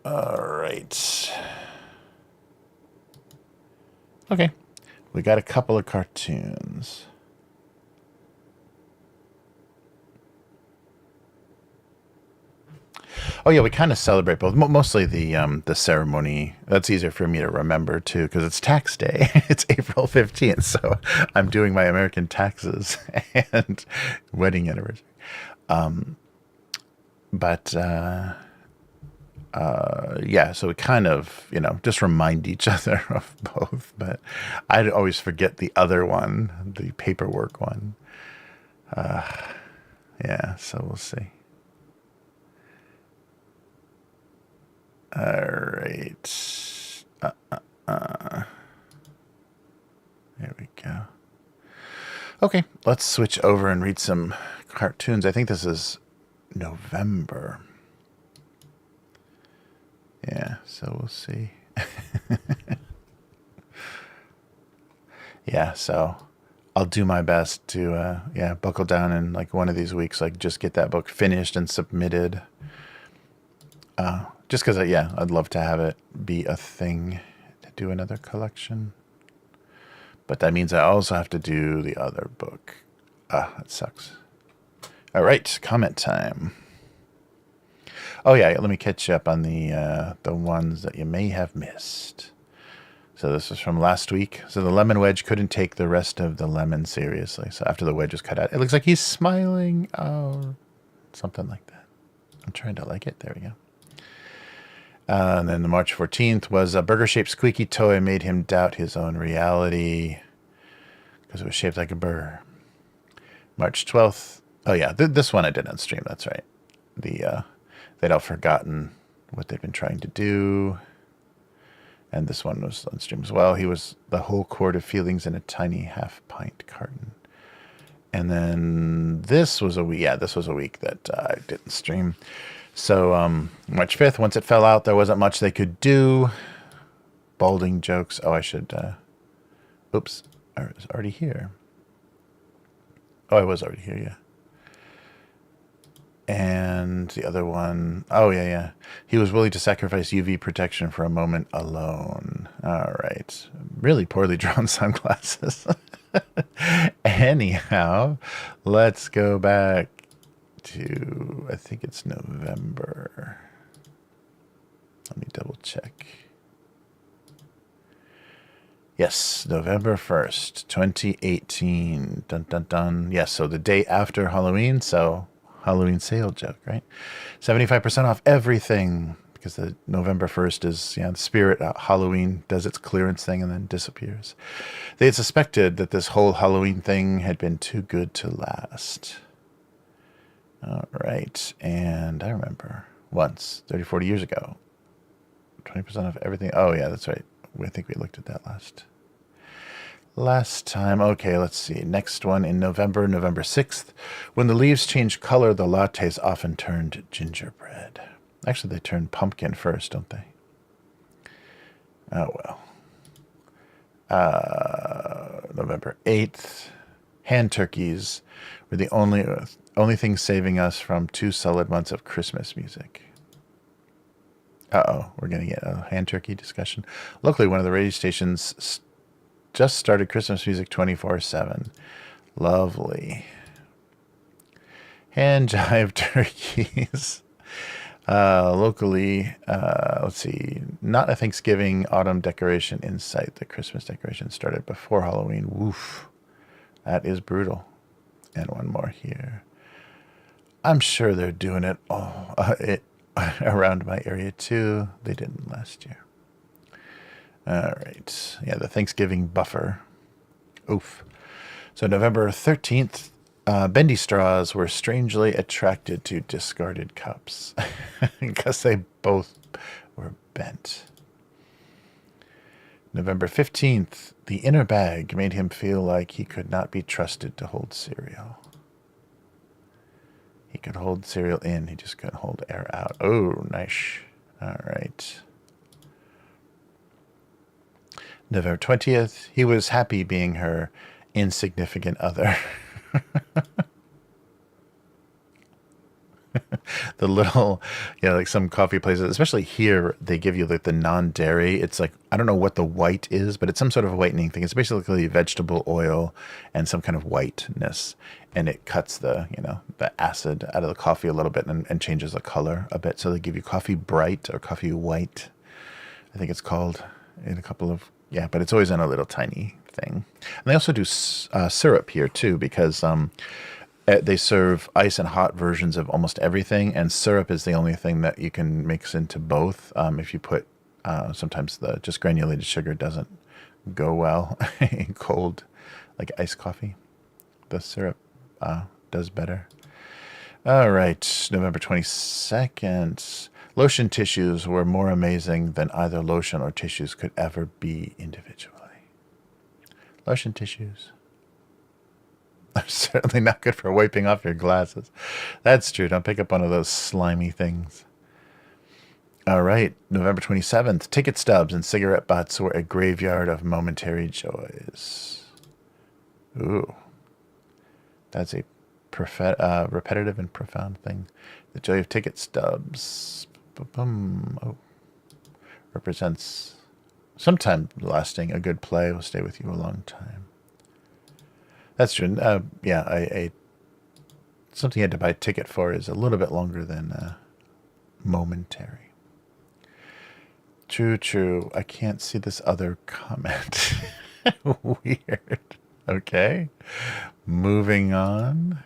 All right. Okay. We got a couple of cartoons. Oh yeah, we kind of celebrate both. Mostly the ceremony. That's easier for me to remember too, because it's tax day. It's April 15th, so I'm doing my American taxes and wedding anniversary. Yeah, so we kind of just remind each other of both. But I'd always forget the other one, the paperwork one. Yeah, so we'll see. All right. There we go. Okay, let's switch over and read some cartoons. I think this is November. Yeah, so we'll see. Yeah, so I'll do my best to, buckle down and like one of these weeks, like just get that book finished and submitted. Just because, I'd love to have it be a thing to do another collection. But that means I also have to do the other book. That sucks. All right, comment time. Oh, yeah, let me catch you up on the ones that you may have missed. So this was from last week. So the lemon wedge couldn't take the rest of the lemon seriously. So after the wedge was cut out, it looks like he's smiling. Oh, something like that. I'm trying to like it. There we go. And then the March 14th was a burger-shaped squeaky toy made him doubt his own reality because it was shaped like a burr. March 12th. Oh, yeah, this one I did on stream. That's right. They'd all forgotten what they'd been trying to do. And this one was on stream as well. He was the whole quart of feelings in a tiny half-pint carton. And then this was a week. Yeah, this was a week that I didn't stream. So March 5th, once it fell out, there wasn't much they could do. Balding jokes. Oh, I should... oops. I was already here. Oh, I was already here, yeah. And the other one... Oh, yeah. He was willing to sacrifice UV protection for a moment alone. All right. Really poorly drawn sunglasses. Anyhow, let's go back to, I think it's November. Let me double check. Yes, November 1st, 2018. Dun, dun, dun. Yes, so the day after Halloween, so Halloween sale joke, right? 75% off everything, because the November 1st is, the spirit. Halloween does its clearance thing and then disappears. They had suspected that this whole Halloween thing had been too good to last. All right. And I remember once, 30, 40 years ago, 20% off everything. Oh, yeah, that's right. I think we looked at that last time. Okay, let's see. Next one in November, November 6th. When the leaves change color, the lattes often turned gingerbread. Actually, they turn pumpkin first, don't they? Oh, well. November 8th. Hand turkeys were the only thing saving us from 2 solid months of Christmas music. Uh-oh, we're going to get a hand turkey discussion. Locally, one of the radio stations just started Christmas music 24/7. Lovely. Hand jive turkeys. Locally, let's see, not a Thanksgiving autumn decoration in sight. The Christmas decoration started before Halloween. Woof. That is brutal. And one more here. I'm sure they're doing it around my area too. They didn't last year. All right. Yeah, the Thanksgiving buffer. Oof. So November 13th, bendy straws were strangely attracted to discarded cups because they both were bent. November 15th, the inner bag made him feel like he could not be trusted to hold cereal. He could hold cereal in, he just couldn't hold air out. Oh, nice. All right. November 20th, he was happy being her insignificant other. The little, like some coffee places, especially here, they give you like the non-dairy. It's like, I don't know what the white is, but it's some sort of whitening thing. It's basically vegetable oil and some kind of whiteness. And it cuts the acid out of the coffee a little bit and changes the color a bit. So they give you coffee bright or coffee white, I think it's called, in a couple of, but it's always in a little tiny thing. And they also do syrup here too, because they serve ice and hot versions of almost everything, and syrup is the only thing that you can mix into both. If you put, sometimes the just granulated sugar doesn't go well in cold, like iced coffee. The syrup does better. All right, November 22nd. Lotion tissues were more amazing than either lotion or tissues could ever be individually. Lotion tissues. They're certainly not good for wiping off your glasses. That's true. Don't pick up one of those slimy things. All right, November 27th. Ticket stubs and cigarette butts were a graveyard of momentary joys. Ooh. That's a repetitive and profound thing. The joy of ticket stubs represents sometime lasting. A good play will stay with you a long time. That's true. Something you had to buy a ticket for is a little bit longer than momentary. True. I can't see this other comment. Weird. Okay. Moving on.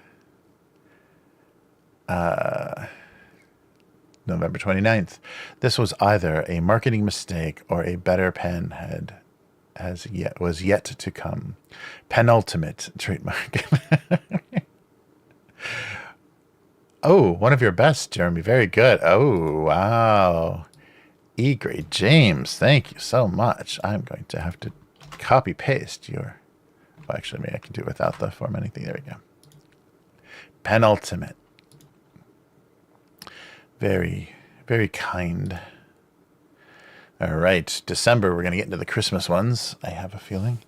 November 29th. This was either a marketing mistake or a better pen was yet to come. Penultimate trademark. Oh, one of your best, Jeremy. Very good. Oh, wow. E-grade James, thank you so much. I'm going to have to copy paste your... Well, actually, maybe I can do it without the formatting thing. There we go. Penultimate. Very, very kind. All right, December, we're going to get into the Christmas ones, I have a feeling.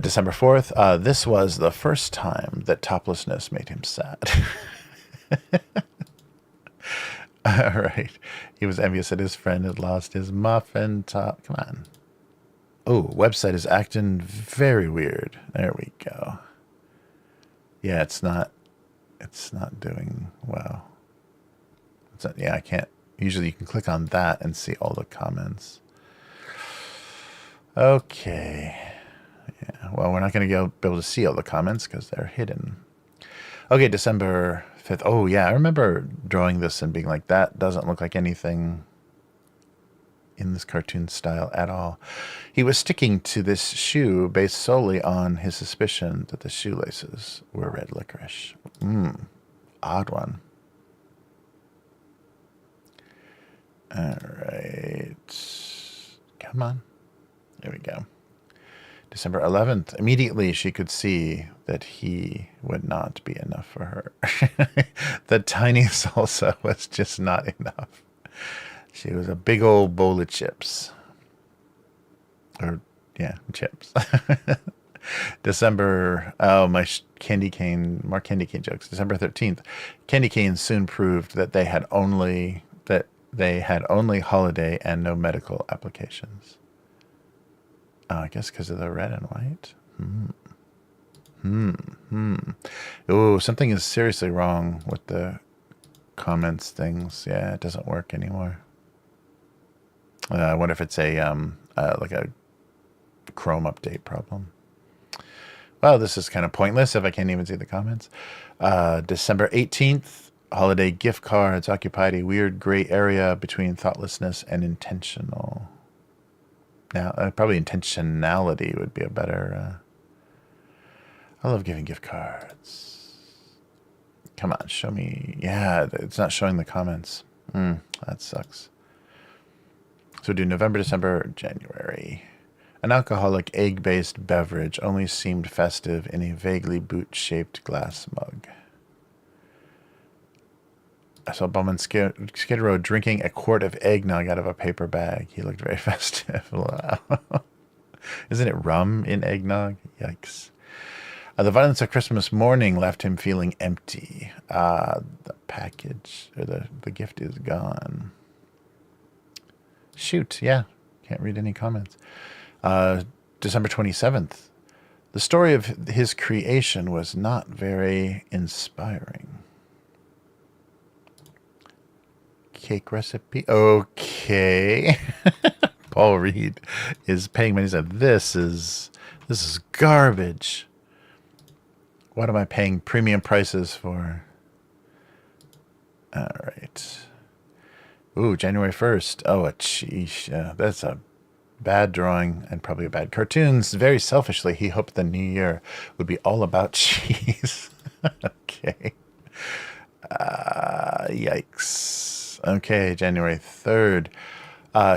December 4th, this was the first time that toplessness made him sad. All right, he was envious that his friend had lost his muffin top. Come on. Oh, website is acting very weird. There we go. Yeah, it's not doing well. I can't. Usually you can click on that and see all the comments. Okay. Yeah, well, we're not going to be able to see all the comments because they're hidden. Okay, December 5th. Oh, yeah, I remember drawing this and being like, that doesn't look like anything in this cartoon style at all. He was sticking to this shoe based solely on his suspicion that the shoelaces were red licorice. Odd one. All right. Come on. There we go. December 11th. Immediately she could see that he would not be enough for her. The tiny salsa was just not enough. She was a big old bowl of chips. Or, yeah, chips. December, oh, my candy cane, more candy cane jokes. December 13th. Candy cane soon proved that they had only holiday and no medical applications. Oh, I guess because of the red and white. Oh, something is seriously wrong with the comments things. Yeah, it doesn't work anymore. I wonder if it's a like a Chrome update problem. Well, this is kind of pointless if I can't even see the comments. December 18th, holiday gift cards occupied a weird gray area between thoughtlessness and intentional. Now, probably intentionality would be a better... I love giving gift cards. Come on, show me. Yeah, it's not showing the comments. That sucks. So do November, December, January. An alcoholic egg-based beverage only seemed festive in a vaguely boot-shaped glass mug. I saw Bowman Skid Row drinking a quart of eggnog out of a paper bag. He looked very festive. Wow. Isn't it rum in eggnog? Yikes. The violence of Christmas morning left him feeling empty. The package, or the gift is gone. Shoot, yeah. Can't read any comments. December 27th. The story of his creation was not very inspiring. Cake recipe. Okay. Paul Reed is paying money. He said, this is garbage. What am I paying premium prices for? All right. Ooh, January 1st. Oh, geez. That's a bad drawing and probably a bad cartoons. Very selfishly, he hoped the new year would be all about cheese. Okay. Yikes. Okay, January 3rd.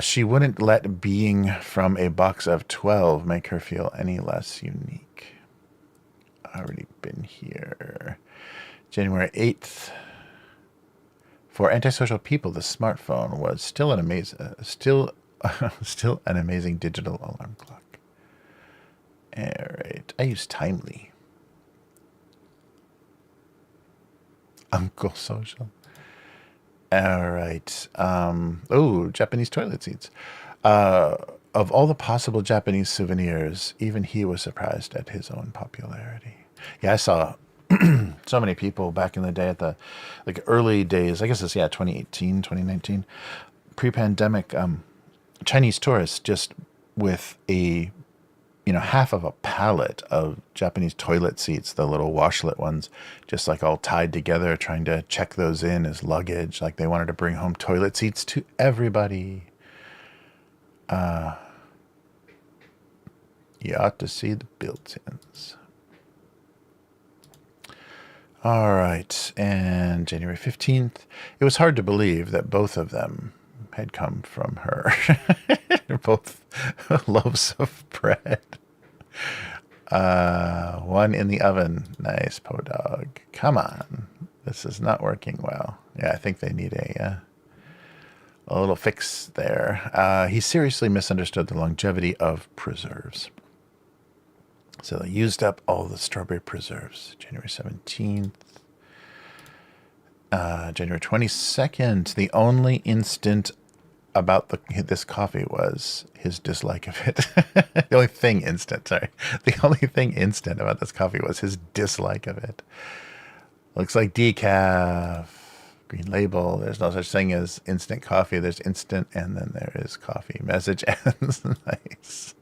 She wouldn't let being from a box of 12 make her feel any less unique. Already been here. January 8th. For antisocial people, the smartphone was still an amazing digital alarm clock. All right. I use Timely. Uncle Social. All right. Oh, Japanese toilet seats. Of all the possible Japanese souvenirs, even he was surprised at his own popularity. Yeah, I saw so many people back in the day at the early days. I guess it's 2018, 2019, pre-pandemic. Chinese tourists just with a half of a pallet of Japanese toilet seats, the little washlet ones, just like all tied together, trying to check those in as luggage. Like they wanted to bring home toilet seats to everybody. You ought to see the built-ins. All right, and January 15th. It was hard to believe that both of them had come from her. They're both loaves of bread. One in the oven. Nice, Podog. Come on. This is not working well. Yeah, I think they need a little fix there. He seriously misunderstood the longevity of preserves. So they used up all the strawberry preserves. January 17th. January 22nd. The only instant about this coffee was his dislike of it. The only thing instant about this coffee was his dislike of it. Looks like decaf. Green label. There's no such thing as instant coffee. There's instant and then there is coffee. Message ends. Nice.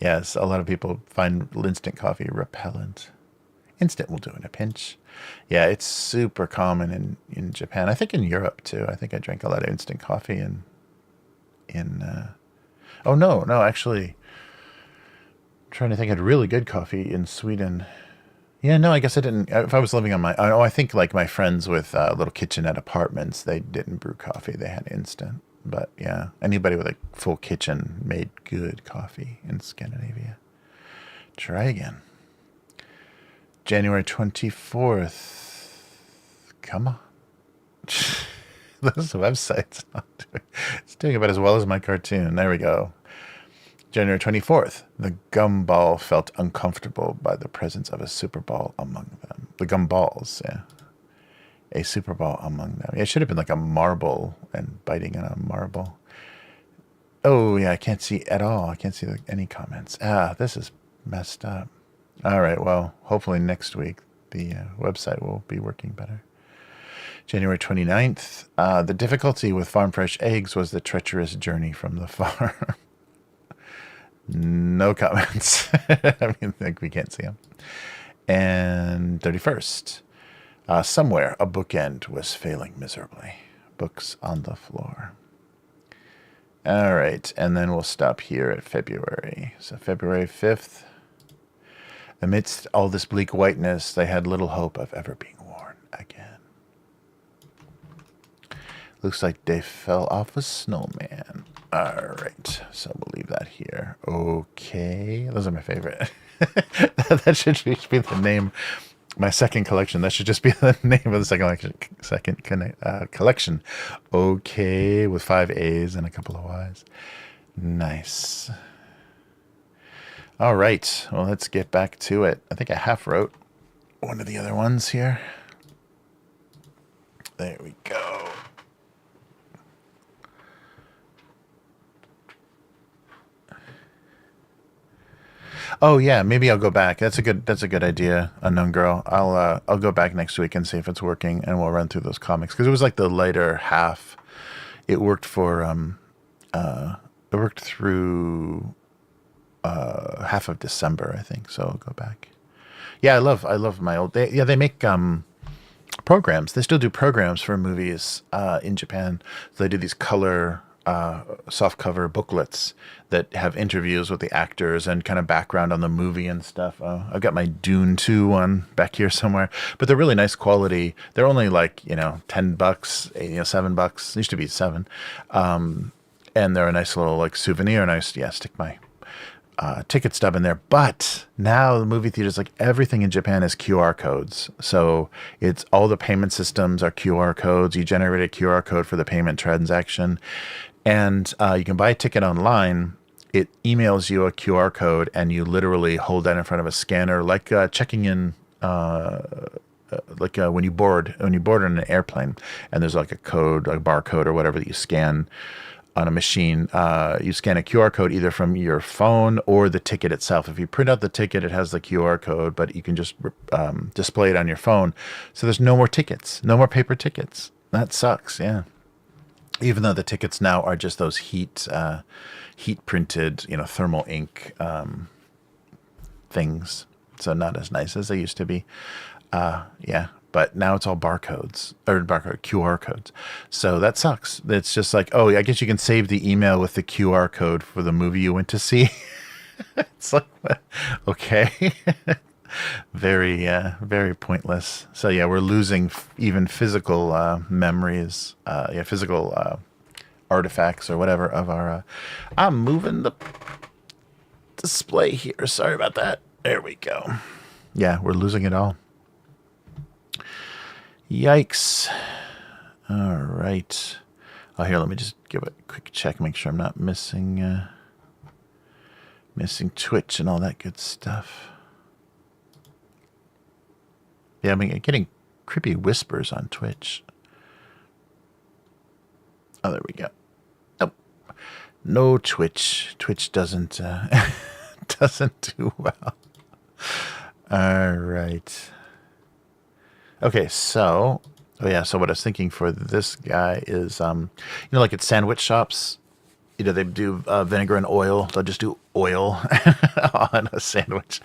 Yes, a lot of people find instant coffee repellent. Instant will do in a pinch. Yeah, it's super common in Japan. I think in Europe too. I think I drank a lot of instant coffee oh no, actually I'm trying to think of really good coffee in Sweden. Yeah, no, I guess I didn't. If I was living on my, oh, I think like my friends with little kitchenette apartments, they didn't brew coffee. They had instant. But yeah, anybody with a full kitchen made good coffee in Scandinavia. Try again. January 24th. Come on. This website's not doing, it's doing about as well as my cartoon. There we go. January 24th. The gumball felt uncomfortable by the presence of a super ball among them. The gumballs, yeah. A super ball among them. Yeah, it should have been like a marble and biting on a marble. Oh, yeah, I can't see at all. I can't see any comments. Ah, this is messed up. All right, well, hopefully next week the website will be working better. January 29th. The difficulty with farm fresh eggs was the treacherous journey from the farm. No comments. I mean, like we can't see them. And 31st. Somewhere a bookend was failing miserably. Books on the floor. All right, and then we'll stop here at February. So February 5th. Amidst all this bleak whiteness, they had little hope of ever being worn again. Looks like they fell off a snowman. All right, so we'll leave that here. Okay, those are my favorite. That should be the name. My second collection. That should just be the name of the second collection. Okay, with 5 A's and a couple of Y's. Nice. All right, well, let's get back to it. I think I half wrote one of the other ones here. There we go. Oh yeah, maybe I'll go back. That's a good idea, Unknown Girl. I'll go back next week and see if it's working, and we'll run through those comics because it was like the later half. It worked for it worked through half of December, I think. So I'll go back. Yeah, I love my old. They make programs. They still do programs for movies in Japan. So they do these color softcover booklets that have interviews with the actors and kind of background on the movie and stuff. I've got my Dune 2 one back here somewhere, but they're really nice quality. They're only like, $10, $7. It used to be $7. And they're a nice little like souvenir. And I used to, stick my ticket stub in there. But now the movie theaters, like everything in Japan is QR codes. So it's all the payment systems are QR codes. You generate a QR code for the payment transaction. And you can buy a ticket online. It emails you a QR code, and you literally hold that in front of a scanner, like checking in, when you board on an airplane, and there's like a code, a barcode or whatever that you scan on a machine. You scan a QR code either from your phone or the ticket itself. If you print out the ticket, it has the QR code, but you can just display it on your phone. So there's no more tickets, no more paper tickets. That sucks, yeah. Even though the tickets now are just those heat printed, thermal ink things. So not as nice as they used to be. Yeah, but now it's all QR codes. So that sucks. It's just like, oh, I guess you can save the email with the QR code for the movie you went to see. It's like, okay. Very, very pointless. So yeah, we're losing even physical memories, physical artifacts or whatever of our. I'm moving the display here. Sorry about that. There we go. Yeah, we're losing it all. Yikes. All right. Oh, here, let me just give it a quick check, make sure I'm not missing Twitch and all that good stuff. Yeah, I'm getting creepy whispers on Twitch. Oh, there we go. Nope. No Twitch. Twitch doesn't doesn't do well. All right. Okay, so so what I was thinking for this guy is like at sandwich shops, they do vinegar and oil. They'll just do oil on a sandwich.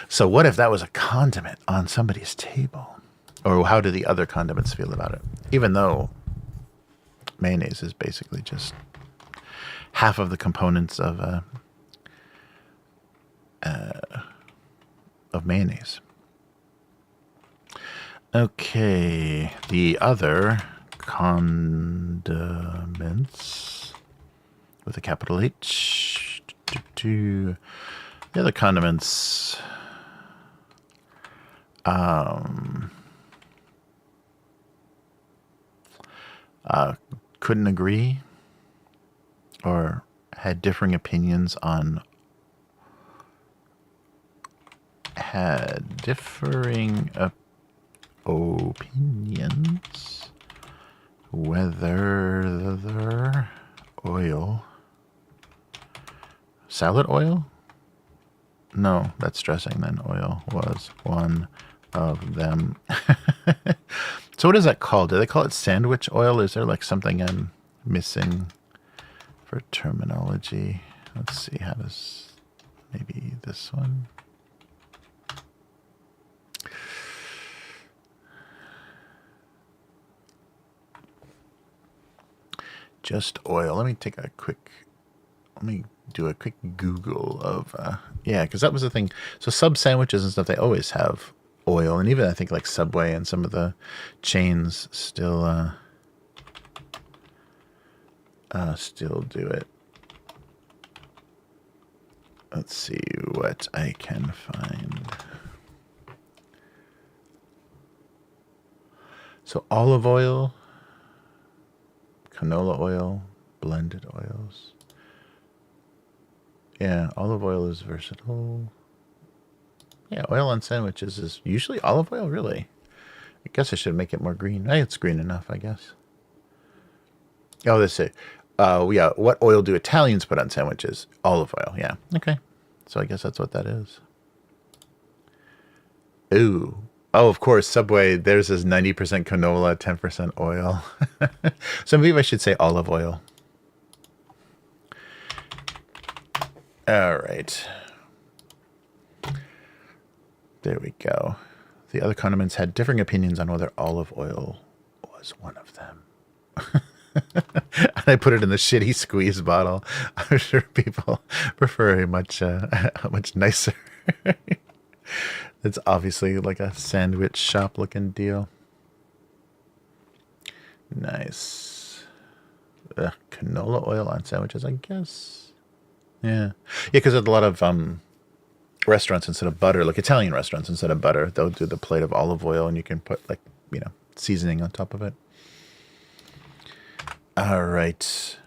So what if that was a condiment on somebody's table? Or how do the other condiments feel about it? Even though mayonnaise is basically just half of the components of mayonnaise. Okay, the other condiments with a capital H. The other condiments. Couldn't agree or had differing opinions on whether the oil, salad oil? No, that's dressing then. Oil was one of them. So what is that called? Do they call it sandwich oil? Is there like something I'm missing for terminology? Let's see, how does, maybe this one? Just oil. Let me do a quick Google of, yeah, because that was the thing. So sub sandwiches and stuff, they always have oil, and even I think like Subway and some of the chains still do it. Let's see what I can find. So olive oil, canola oil, blended oils. Yeah, olive oil is versatile. Yeah, oil on sandwiches is usually olive oil, really. I guess I should make it more green. It's green enough, I guess. Oh, they say, yeah, what oil do Italians put on sandwiches? Olive oil, yeah. Okay, so I guess that's what that is. Ooh. Oh, of course, Subway, theirs is 90% canola, 10% oil. So maybe I should say olive oil. All right. There we go. The other condiments had differing opinions on whether olive oil was one of them. And I put it in the shitty squeeze bottle. I'm sure people prefer a much nicer. It's obviously like a sandwich shop looking deal. Nice. Canola oil on sandwiches, I guess. Yeah. Yeah, because a lot of restaurants, instead of butter, like Italian restaurants, instead of butter, they'll do the plate of olive oil, and you can put, like, you know, seasoning on top of it. All right.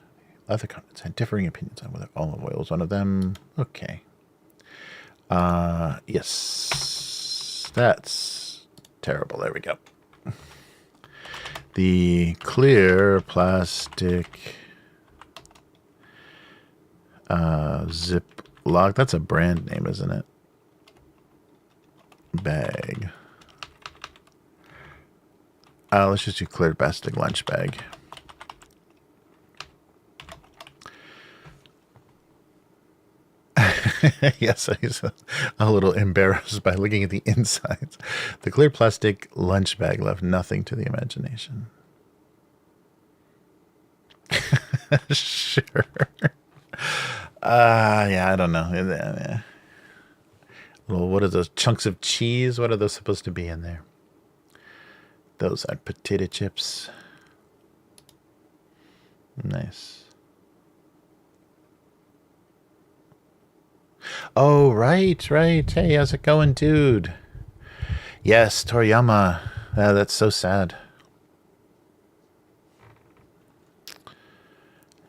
Other comments had differing opinions on whether olive oil is one of them. Okay. Yes. That's terrible. There we go. The clear plastic Ziploc. That's a brand name, isn't it? Bag. Let's just do clear plastic lunch bag. Yes, he's a little embarrassed by looking at the insides. The clear plastic lunch bag left nothing to the imagination. Sure. Yeah, I don't know. Yeah. Well, what are those chunks of cheese? What are those supposed to be in there? Those are potato chips. Nice. Oh, right. Hey, how's it going, dude? Yes, Toriyama. That's so sad.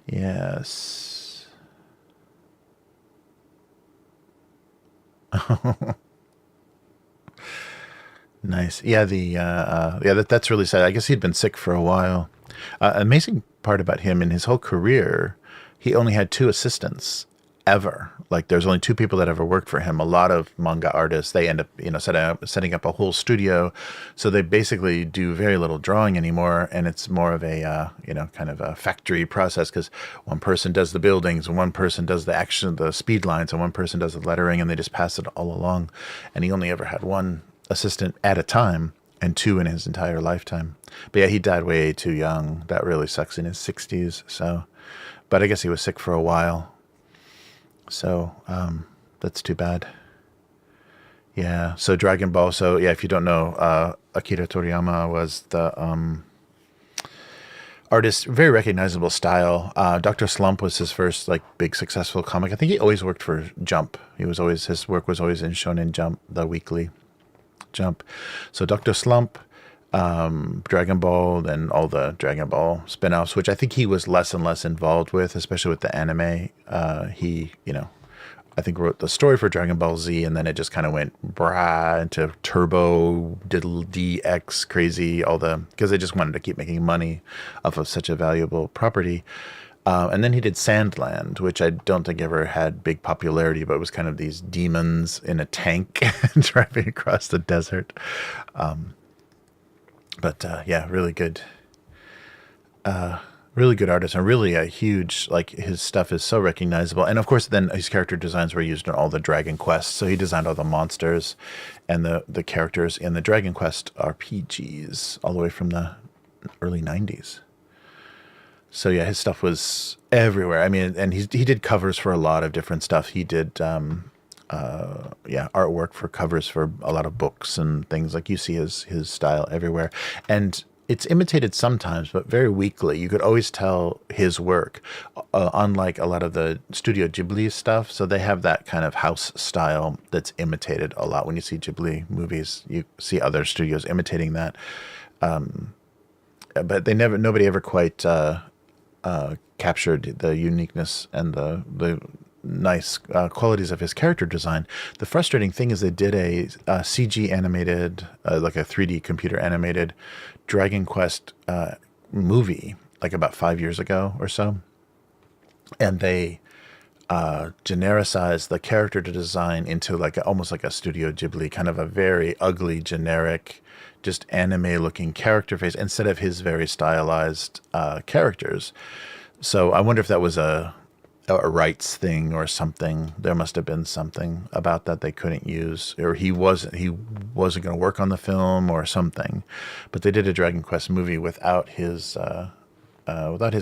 Yes. Nice. Yeah, that's really sad. I guess he'd been sick for a while. Amazing part about him in his whole career, he only had 2 assistants ever. Like, there's only 2 people that ever worked for him. A lot of manga artists, they end up, setting up a whole studio, so they basically do very little drawing anymore, and it's more of a kind of a factory process, because one person does the buildings, and one person does the action, the speed lines, and one person does the lettering, and they just pass it all along. And he only ever had 1 assistant at a time, and 2 in his entire lifetime. But yeah, he died way too young. That really sucks, in his 60s. So, but I guess he was sick for a while. So, that's too bad. Yeah. So Dragon Ball. So yeah, if you don't know, Akira Toriyama was the artist, very recognizable style. Dr. Slump was his first like big successful comic. I think he always worked for Jump. His work was always in Shonen Jump, the weekly Jump. So Dr. Slump, Dragon Ball, then all the Dragon Ball spin-offs, which I think he was less and less involved with, especially with the anime. I think wrote the story for Dragon Ball Z, and then it just kind of went into Turbo, Diddle DX, crazy, because they just wanted to keep making money off of such a valuable property. And then he did Sandland, which I don't think ever had big popularity, but it was kind of these demons in a tank driving across the desert. Yeah, really good artist, and really a huge, like, his stuff is so recognizable. And of course, then his character designs were used in all the Dragon Quests. So he designed all the monsters and the characters in the Dragon Quest RPGs all the way from the early 90s. So yeah, his stuff was everywhere. I mean, and he did covers for a lot of different stuff. He did artwork for covers for a lot of books and things. Like, you see his style everywhere. And it's imitated sometimes, but very weakly. You could always tell his work, unlike a lot of the Studio Ghibli stuff. So they have that kind of house style that's imitated a lot. When you see Ghibli movies, you see other studios imitating that. But nobody ever quite captured the uniqueness and the nice qualities of his character design. The frustrating thing is they did a CG animated, like a 3D computer animated Dragon Quest movie, like about 5 years ago or so. And they genericized the character design into like almost like a Studio Ghibli, kind of a very ugly, generic, just anime looking character face instead of his very stylized characters. So I wonder if that was a rights thing or something. There must have been something about that they couldn't use, or he wasn't going to work on the film or something. But they did a Dragon Quest movie without his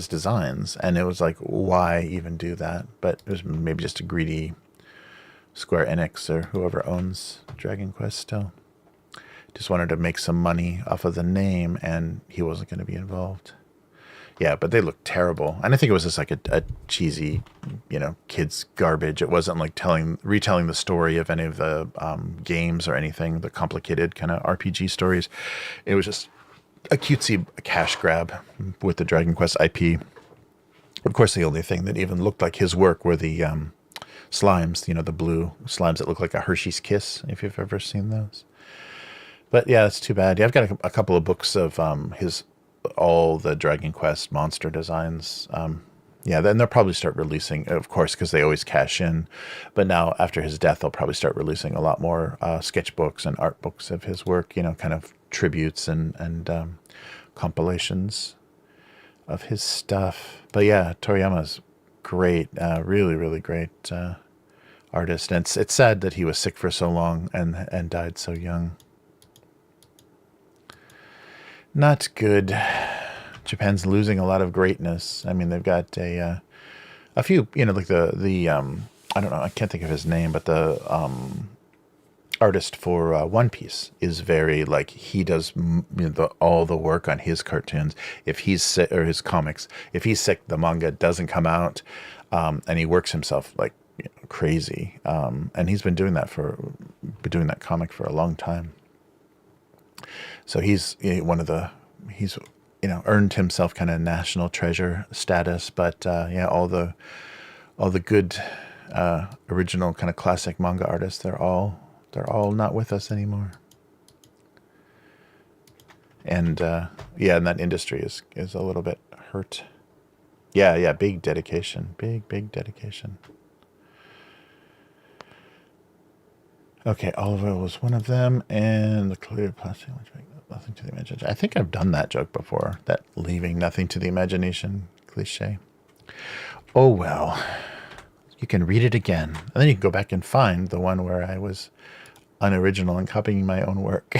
designs, and it was like, why even do that? But it was maybe just a greedy Square Enix or whoever owns Dragon Quest still just wanted to make some money off of the name, and he wasn't going to be involved. Yeah, but they look terrible. And I think it was just like a cheesy, kids garbage. It wasn't like retelling the story of any of the games or anything, the complicated kind of RPG stories. It was just a cutesy cash grab with the Dragon Quest IP. Of course, the only thing that even looked like his work were the slimes, the blue slimes that look like a Hershey's Kiss, if you've ever seen those. But yeah, it's too bad. Yeah, I've got a couple of books of all the Dragon Quest monster designs. Then they'll probably start releasing, of course, because they always cash in. But now, after his death, they'll probably start releasing a lot more sketchbooks and art books of his work, kind of tributes and compilations of his stuff. But yeah, Toriyama's great, really, really great artist. And it's sad that he was sick for so long and died so young. Not good. Japan's losing a lot of greatness. I mean, they've got a few, like the I don't know, I can't think of his name, but the artist for One Piece is very, like, he does all the work on his cartoons. If he's sick, or his comics, if he's sick, the manga doesn't come out, and he works himself like crazy. And he's been doing that comic for a long time. So he's he's earned himself kind of national treasure status. But all the good original kind of classic manga artists, they're all not with us anymore. And and that industry is a little bit hurt. Yeah, big dedication, big dedication. Okay, olive oil was one of them, and the clear plastic, nothing to the imagination. I think I've done that joke before, that leaving nothing to the imagination cliche. Oh well, you can read it again, and then you can go back and find the one where I was unoriginal and copying my own work.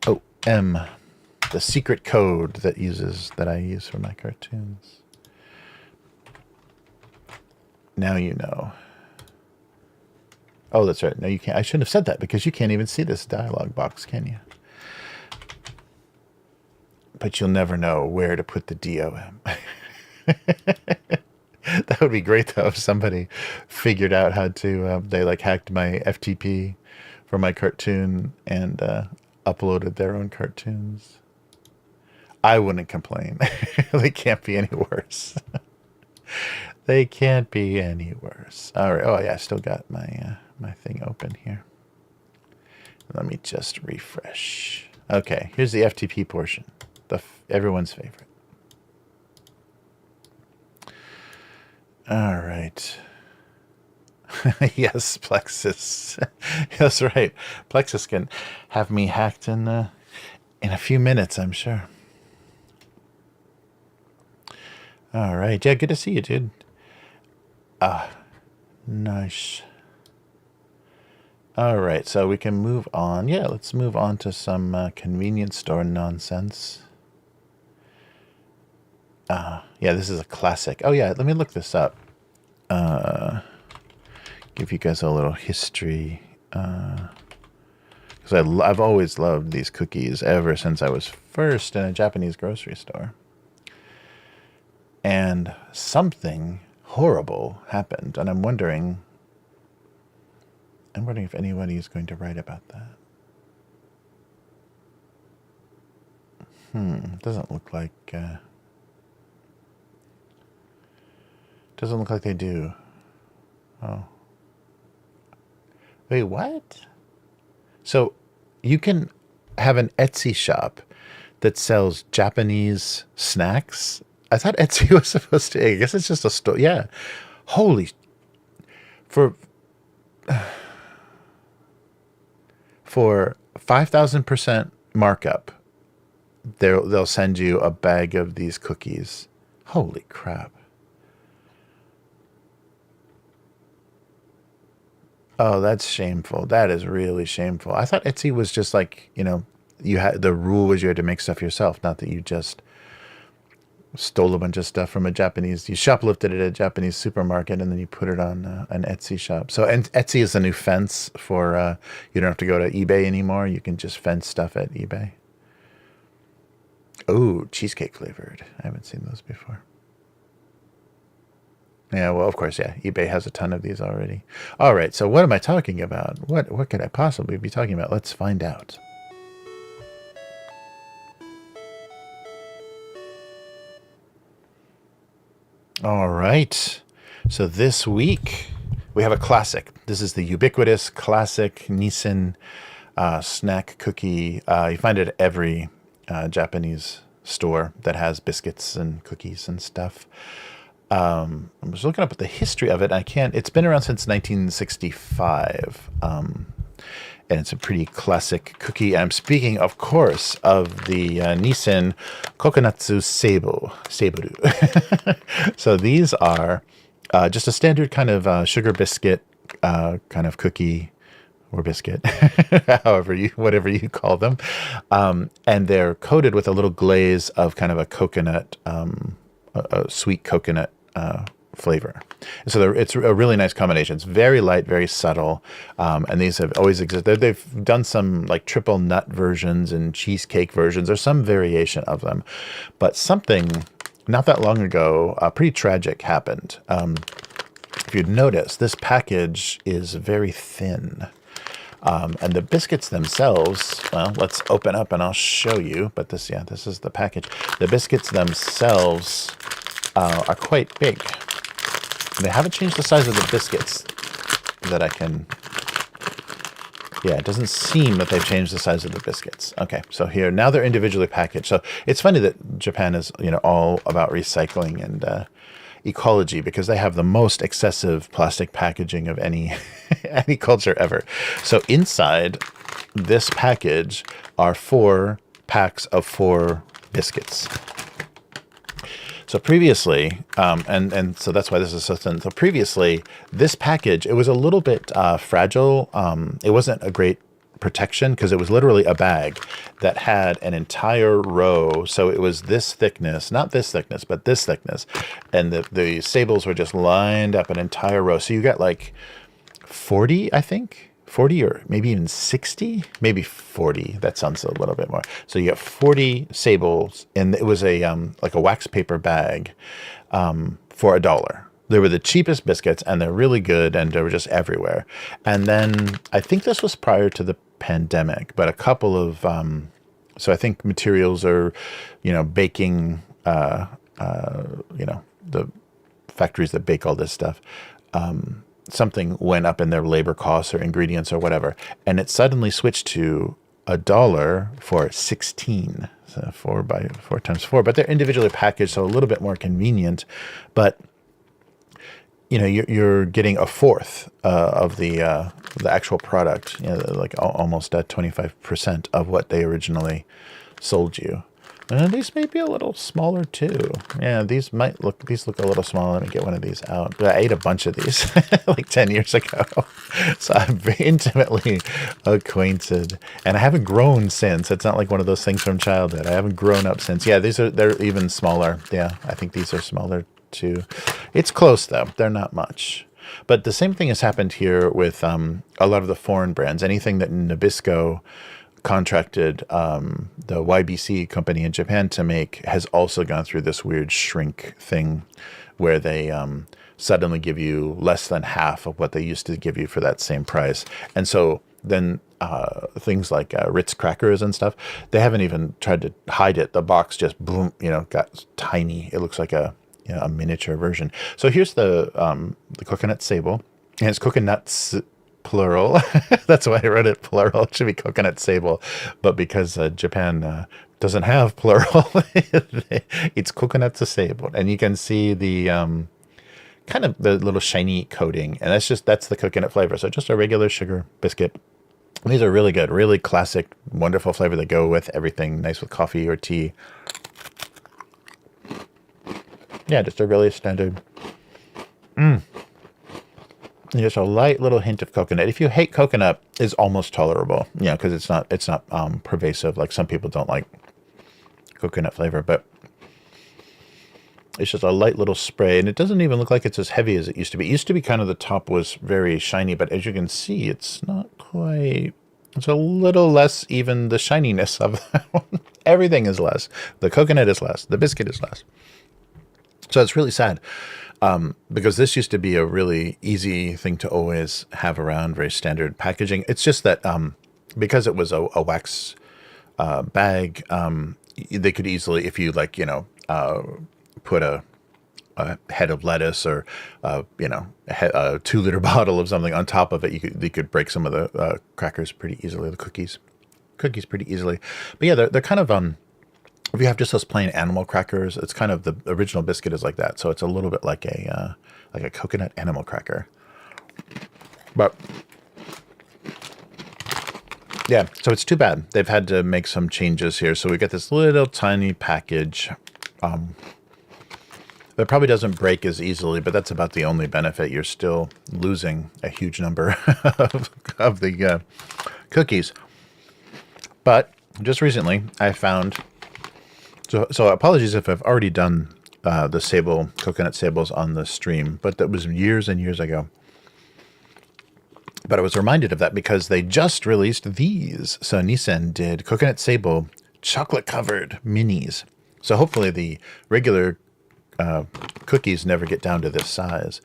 DOM, the secret code that I use for my cartoons. Now you know. Oh, that's right. No, you can't. I shouldn't have said that because you can't even see this dialog box, can you? But you'll never know where to put the DOM. That would be great, though, if somebody figured out how to, they like hacked my FTP for my cartoon and uploaded their own cartoons. I wouldn't complain. They can't be any worse. They can't be any worse. All right. Oh, yeah, I still got my my thing open here. Let me just refresh. Okay, here's the FTP portion. Everyone's favorite. All right. Yes, Plexus. That's right. Plexus can have me hacked in a few minutes, I'm sure. All right. Yeah, good to see you, dude. Nice. All right, so we can move on. Yeah, let's move on to some convenience store nonsense. Yeah, this is a classic. Oh, yeah, let me look this up. Give you guys a little history. Because I've always loved these cookies ever since I was first in a Japanese grocery store. And something horrible happened, and I'm wondering if anybody is going to write about that. Doesn't look like they do. Oh. Wait, what? So you can have an Etsy shop that sells Japanese snacks? I thought Etsy was supposed to. I guess it's just a store. Yeah. Holy. For 5,000% markup, they'll send you a bag of these cookies. Holy crap. Oh, that's shameful. That is really shameful. I thought Etsy was just like, the rule was you had to make stuff yourself, not that you just stole a bunch of stuff from you shoplifted it at a Japanese supermarket and then you put it on an Etsy shop. So and Etsy is a new fence for, you don't have to go to eBay anymore. You can just fence stuff at eBay. Oh, cheesecake flavored. I haven't seen those before. Yeah, well, of course, yeah. eBay has a ton of these already. All right, so what am I talking about? What could I possibly be talking about? Let's find out. All right. So this week, we have a classic. This is the ubiquitous classic Nissin snack cookie. You find it at every Japanese store that has biscuits and cookies and stuff. I was looking up at the history of it. It's been around since 1965. And it's a pretty classic cookie. I'm speaking, of course, of the Nissin Coconuts Sable. So these are just a standard kind of sugar biscuit kind of cookie or biscuit, whatever you call them. And they're coated with a little glaze of kind of a coconut, a sweet coconut flavor. So it's a really nice combination. It's very light, very subtle, and these have always existed. They've done some like triple nut versions and cheesecake versions, or some variation of them. But something not that long ago, pretty tragic happened. If you'd notice, this package is very thin. And the biscuits themselves, well, let's open up and I'll show you. But this is the package. The biscuits themselves are quite big. They haven't changed the size of the biscuits that I can... Yeah, it doesn't seem that they've changed the size of the biscuits. Okay, so here, now they're individually packaged. So it's funny that Japan is, all about recycling and ecology, because they have the most excessive plastic packaging of any culture ever. So inside this package are 4 packs of 4 biscuits. So previously, and so that's why this is so thin. So previously, this package, it was a little bit fragile. It wasn't a great protection because it was literally a bag that had an entire row. So it was this thickness, not this thickness, but this thickness. And the sables were just lined up an entire row. So you got like 40, I think. 40 or maybe even 60, maybe 40. That sounds a little bit more. So you got 40 sables, and it was a like a wax paper bag for $1. They were the cheapest biscuits, and they're really good, and they were just everywhere. And then I think this was prior to the pandemic, but a couple of so I think materials are, baking, the factories that bake all this stuff. Something went up in their labor costs or ingredients or whatever, and it suddenly switched to $1 for 16. So 4 times 4, but they're individually packaged, so a little bit more convenient. But you're getting a fourth of the actual product, like almost at 25% of what they originally sold you. These may be a little smaller too. Yeah, these look a little smaller. Let me get one of these out. But I ate a bunch of these like 10 years ago. So I'm very intimately acquainted. And I haven't grown since. It's not like one of those things from childhood. I haven't grown up since. Yeah, they're even smaller. Yeah, I think these are smaller too. It's close though. They're not much. But the same thing has happened here with a lot of the foreign brands. Anything that Nabisco contracted the YBC company in Japan to make has also gone through this weird shrink thing where they suddenly give you less than half of what they used to give you for that same price. And so then things like Ritz crackers and stuff, they haven't even tried to hide it. The box just boom, got tiny. It looks like a miniature version. So here's the Coconuts Sable, and it's coconuts plural. That's why I wrote it plural. It should be Coconut Sable, but because Japan doesn't have plural, it's Coconuts Sable, and you can see the kind of the little shiny coating, and that's the coconut flavor. So just a regular sugar biscuit. These are really good, really classic, wonderful flavor that go with everything. Nice with coffee or tea. Yeah, just a really standard. Just a light little hint of coconut. If you hate coconut, it's almost tolerable. Because it's not pervasive. Like some people don't like coconut flavor, but it's just a light little spray, and it doesn't even look like it's as heavy as it used to be. It used to be kind of the top was very shiny, but as you can see, it's not quite. It's a little less even the shininess of that one. Everything is less. The coconut is less. The biscuit is less. So it's really sad. Because this used to be a really easy thing to always have around, very standard packaging. It's just that because it was a wax bag, they could easily, if you put a head of lettuce or a 2-liter bottle of something on top of it, you could break some of the crackers pretty easily, the cookies pretty easily. But yeah, they're kind of if you have just those plain animal crackers, it's kind of the original biscuit is like that. So it's a little bit like a coconut animal cracker. But yeah, so it's too bad. They've had to make some changes here. So we get this little tiny package that probably doesn't break as easily, but that's about the only benefit. You're still losing a huge number of the cookies. But just recently, I found... So apologies if I've already done the coconut sables on the stream, but that was years and years ago. But I was reminded of that because they just released these. So Nissan did Coconut Sable chocolate-covered minis. So hopefully the regular cookies never get down to this size.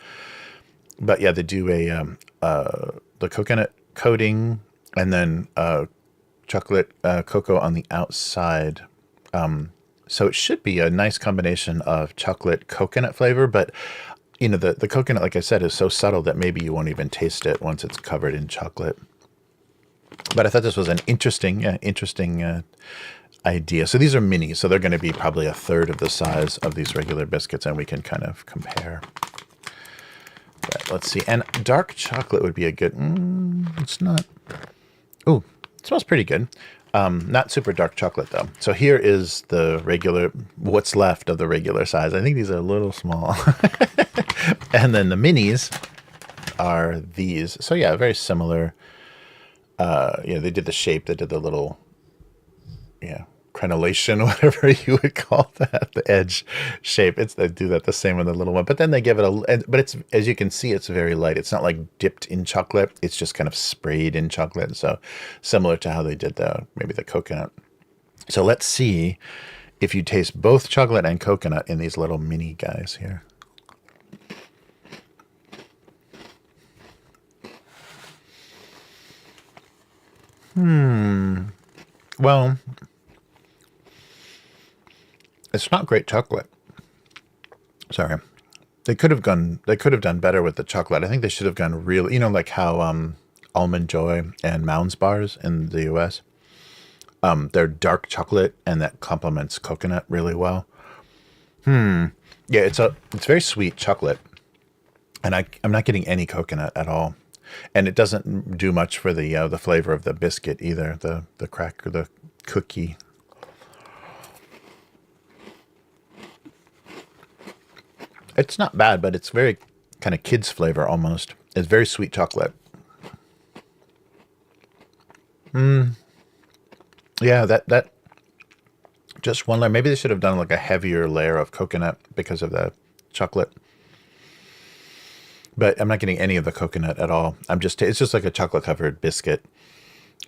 But yeah, they do the coconut coating and then chocolate cocoa on the outside. So it should be a nice combination of chocolate coconut flavor, but the coconut, like I said, is so subtle that maybe you won't even taste it once it's covered in chocolate. But I thought this was an interesting idea. So these are mini, so they're going to be probably a third of the size of these regular biscuits, and we can kind of compare. But let's see. And dark chocolate would be a good... it's not... Ooh, it smells pretty good. Not super dark chocolate, though. So here is the regular, what's left of the regular size. I think these are a little small. And then the minis are these. So yeah, very similar. They did the shape. They did the little, crenellation, whatever you would call that, the edge shape. They do that the same with the little one, but then they give it but it's, as you can see, it's very light. It's not like dipped in chocolate. It's just kind of sprayed in chocolate. So similar to how they did maybe the coconut. So let's see if you taste both chocolate and coconut in these little mini guys here. Well, it's not great chocolate. Sorry. They could have done better with the chocolate. I think they should have gone really, like how Almond Joy and Mounds bars in the US. They're dark chocolate, and that complements coconut really well. Yeah, it's very sweet chocolate, and I'm not getting any coconut at all, and it doesn't do much for the flavor of the biscuit either. The crack or the cookie. It's not bad, but it's very kind of kids flavor almost. It's very sweet chocolate. Yeah, that just one layer. Maybe they should have done like a heavier layer of coconut because of the chocolate. But I'm not getting any of the coconut at all. It's just like a chocolate covered biscuit.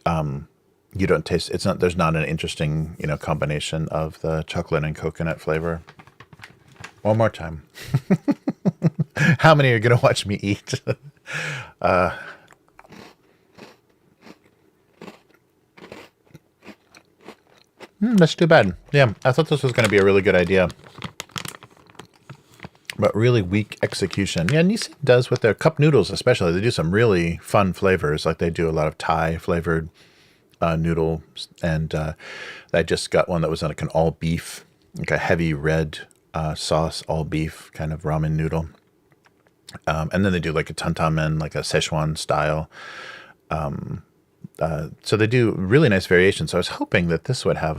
You don't taste, there's not an interesting, combination of the chocolate and coconut flavor. One more time. How many are you going to watch me eat? That's too bad. Yeah, I thought this was going to be a really good idea. But really weak execution. Yeah, Nissan does with their cup noodles especially. They do some really fun flavors. Like they do a lot of Thai flavored noodles. And I just got one that was like an all beef, like a heavy red sauce, all beef kind of ramen noodle. And then they do like a tantamen, like a Szechuan style. So they do really nice variations. So I was hoping that this would have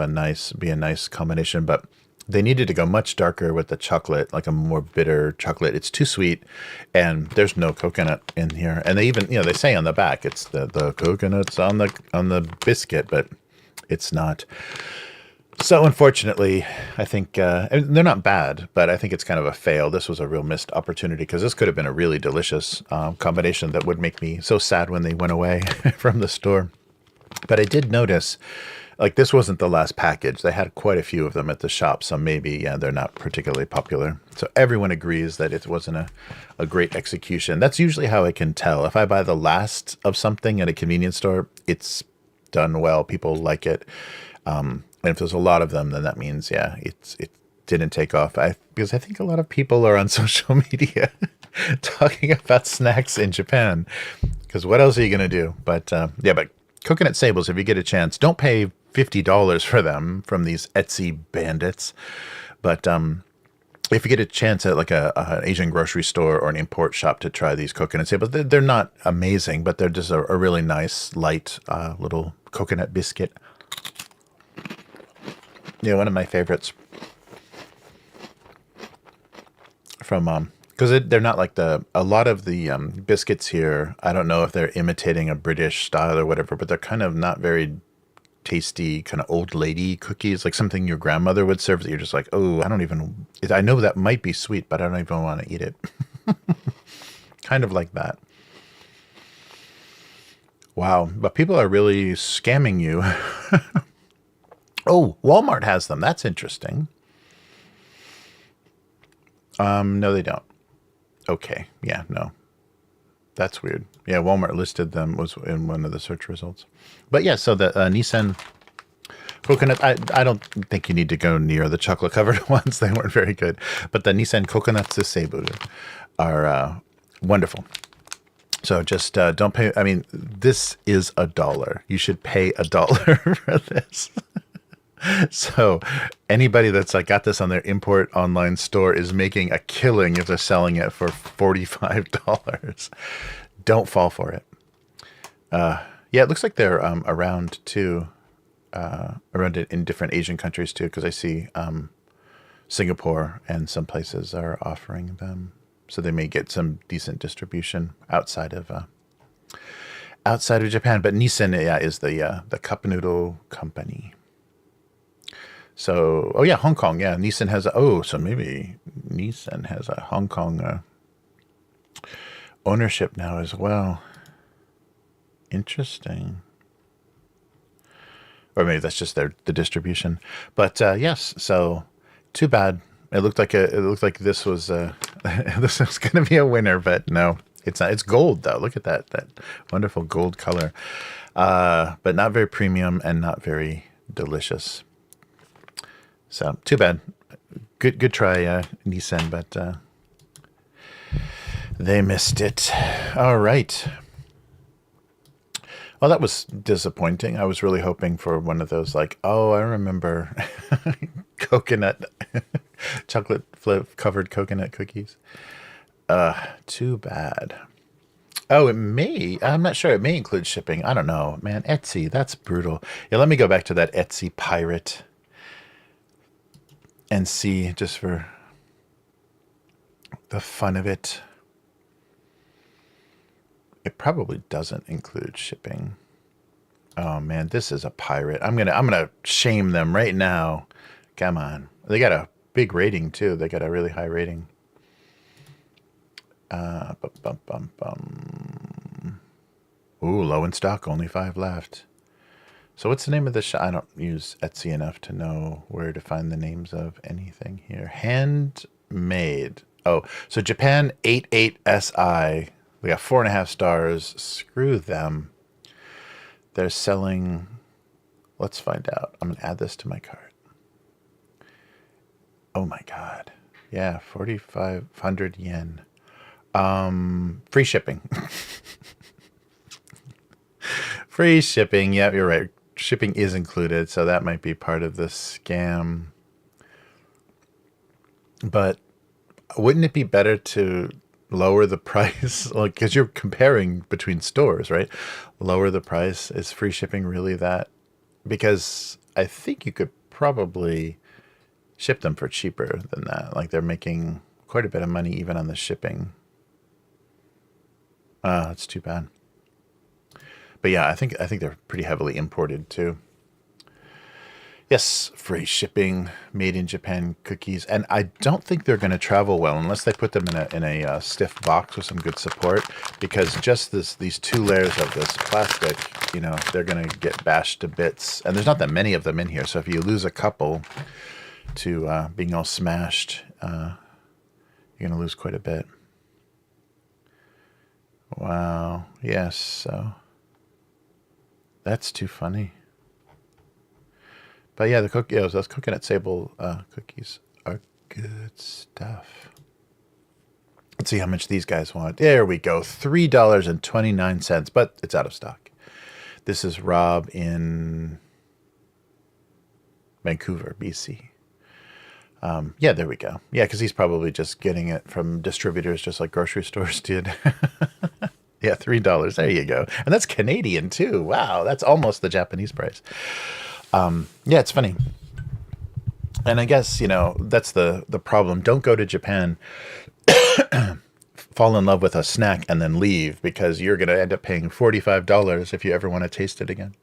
be a nice combination, but they needed to go much darker with the chocolate, like a more bitter chocolate. It's too sweet, and there's no coconut in here. And they even, they say on the back, it's the coconuts on the biscuit, but it's not. So unfortunately, I think they're not bad, but I think it's kind of a fail. This was a real missed opportunity because this could have been a really delicious combination that would make me so sad when they went away from the store. But I did notice, like, this wasn't the last package. They had quite a few of them at the shop, so maybe, they're not particularly popular. So everyone agrees that it wasn't a great execution. That's usually how I can tell. If I buy the last of something at a convenience store, it's done well. People like it. And if there's a lot of them, then that means, it didn't take off. Because I think a lot of people are on social media talking about snacks in Japan. Because what else are you going to do? But, but Coconut Sables, if you get a chance, don't pay $50 for them from these Etsy bandits. But if you get a chance at like an Asian grocery store or an import shop to try these Coconut Sables, they're not amazing, but they're just a really nice, light little coconut biscuit. Yeah, one of my favorites from because they're not like a lot of the biscuits here. I don't know if they're imitating a British style or whatever, but they're kind of not very tasty, kind of old lady cookies, like something your grandmother would serve that you're just like, oh, I know that might be sweet, but I don't even want to eat it. Kind of like that. Wow, but people are really scamming you. Oh, Walmart has them. That's interesting. No, they don't. Okay. Yeah, no. That's weird. Yeah, Walmart listed them, was in one of the search results. But yeah, so the Nissan coconut, I don't think you need to go near the chocolate covered ones. They weren't very good. But the Nissan Coconuts Sable are wonderful. So just don't pay. I mean, this is $1. You should pay $1 for this. So anybody that's like got this on their import online store is making a killing if they're selling it for $45. Don't fall for it. Yeah, it looks like they're around too, around it in different Asian countries too, because I see Singapore and some places are offering them, so they may get some decent distribution outside of Japan. But Nissan, is the cup noodle company. So, oh yeah, Hong Kong. Yeah, Nissan has a, oh, so maybe Nissan has a Hong Kong ownership now as well. Interesting. Or maybe that's just the distribution. But yes, so too bad. It looked like this was this was going to be a winner, but no, it's not. It's gold though. Look at that wonderful gold color. But not very premium and not very delicious. So too bad. Good try, Nissan, but they missed it. All right. Well, that was disappointing. I was really hoping for one of those, like, oh, I remember coconut, chocolate covered coconut cookies. Too bad. Oh, it may. I'm not sure. It may include shipping. I don't know. Man, Etsy, that's brutal. Yeah, let me go back to that Etsy pirate and see, just for the fun of it. It probably doesn't include shipping. Oh man, this is a pirate. I'm gonna shame them right now. Come on. They got a big rating too. They got a really high rating. Ooh, low in stock, only 5 left. So what's the name of the shop? I don't use Etsy enough to know where to find the names of anything here. Handmade. Oh, so Japan 88SI. We got 4.5 stars. Screw them. They're selling. Let's find out. I'm going to add this to my cart. Oh my God. Yeah, 4,500 yen. Free shipping. Free shipping. Yeah, you're right. Shipping is included, so that might be part of the scam. But wouldn't it be better to lower the price? Like, because you're comparing between stores, right? Lower the price. Is free shipping really that? Because I think you could probably ship them for cheaper than that. Like, they're making quite a bit of money even on the shipping. That's too bad. But yeah, I think they're pretty heavily imported too. Yes, free shipping, made in Japan cookies, and I don't think they're going to travel well unless they put them in a stiff box with some good support. Because just these 2 layers of this plastic, you know, they're going to get bashed to bits, and there's not that many of them in here. So if you lose a couple to being all smashed, you're going to lose quite a bit. Wow. Yes. So that's too funny. But yeah, those Coconut Sable cookies are good stuff. Let's see how much these guys want. There we go. $3.29, but it's out of stock. This is Rob in Vancouver, BC. Yeah, there we go. Yeah, because he's probably just getting it from distributors just like grocery stores did. Yeah, $3. There you go. And that's Canadian too. Wow, that's almost the Japanese price. Yeah, it's funny. And I guess, you know, that's the problem. Don't go to Japan, fall in love with a snack, and then leave, because you're going to end up paying $45 if you ever want to taste it again.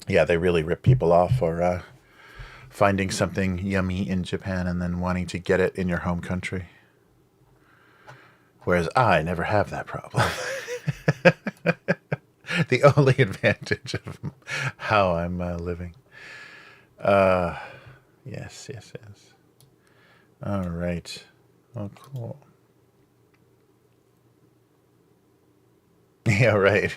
Yeah, they really rip people off for finding something yummy in Japan and then wanting to get it in your home country. Whereas I never have that problem. The only advantage of how I'm living. Yes. All right. Oh, cool. Yeah, right.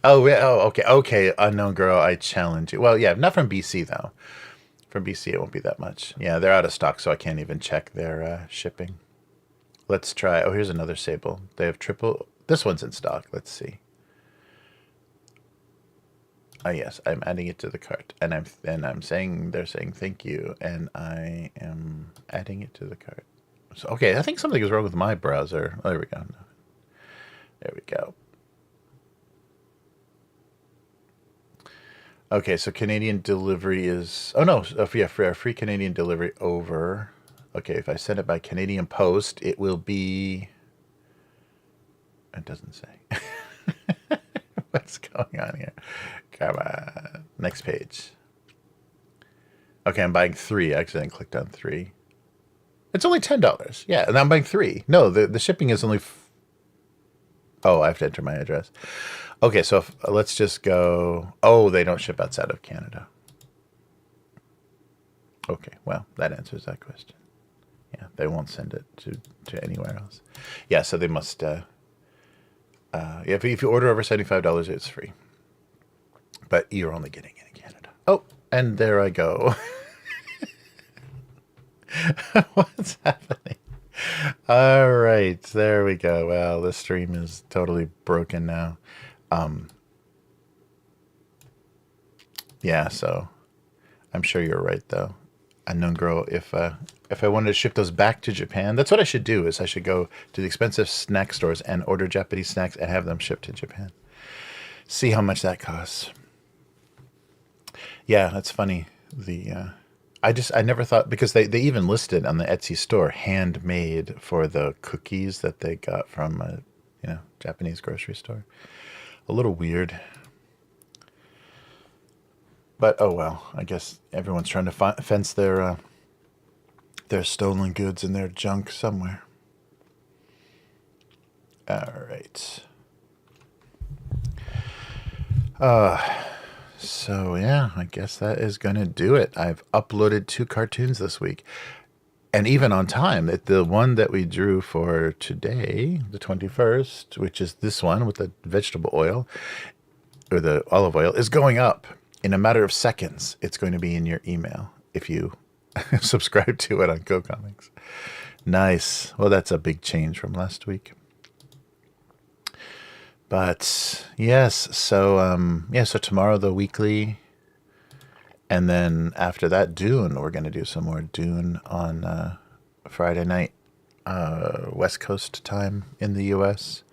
Okay. Unknown girl, I challenge you. Well, yeah, not from BC though. From BC, it won't be that much. Yeah, they're out of stock, so I can't even check their shipping. Let's try. Oh, here's another Sable. They have triple. This one's in stock. Let's see. Oh yes, I'm adding it to the cart, and I'm saying they're saying thank you, and I am adding it to the cart. So okay, I think something is wrong with my browser. Oh, there we go. There we go. Okay, so Canadian delivery is. Oh no, yeah, free Canadian delivery over. Okay, if I send it by Canadian Post, it will be. It doesn't say. What's going on here? Come on. Next page. Okay, I'm buying 3. I accidentally clicked on 3. It's only $10. Yeah, and I'm buying 3. No, the shipping is only... Oh, I have to enter my address. Okay, so let's just go... Oh, they don't ship outside of Canada. Okay, well, that answers that question. Yeah, they won't send it to anywhere else. Yeah, so they must... if you order over $75, it's free. But you're only getting it in Canada. Oh, and there I go. What's happening? All right, there we go. Well, this stream is totally broken now. Yeah, so I'm sure you're right, though. Unknown girl, if I wanted to ship those back to Japan, that's what I should do, is I should go to the expensive snack stores and order Japanese snacks and have them shipped to Japan. See how much that costs. Yeah, that's funny. I never thought, because they even listed on the Etsy store handmade for the cookies that they got from a Japanese grocery store. A little weird. But oh well, I guess everyone's trying to fence their stolen goods and their junk somewhere. All right. So yeah, I guess that is gonna do it. I've uploaded 2 cartoons this week, and even on time. The one that we drew for today, the 21st, which is this one with the vegetable oil or the olive oil, is going up in a matter of seconds. It's going to be in your email if you subscribe to it on GoComics. Nice. Well, that's a big change from last week. But yes, so so tomorrow the weekly, and then after that Dune. We're going to do some more Dune on Friday night, West Coast time in the US.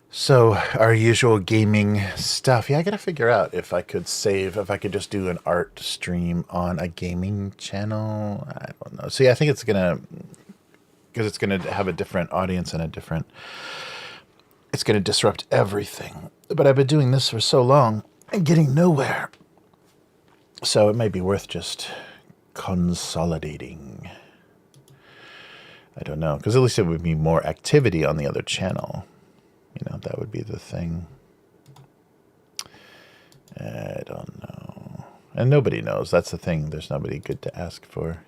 So our usual gaming stuff. Yeah, I got to figure out if I could just do an art stream on a gaming channel. I don't know. See, I think because it's going to have a different audience and it's going to disrupt everything. But I've been doing this for so long and getting nowhere. So it may be worth just consolidating. I don't know, because at least it would be more activity on the other channel. That would be the thing. I don't know. And nobody knows. That's the thing. There's nobody good to ask for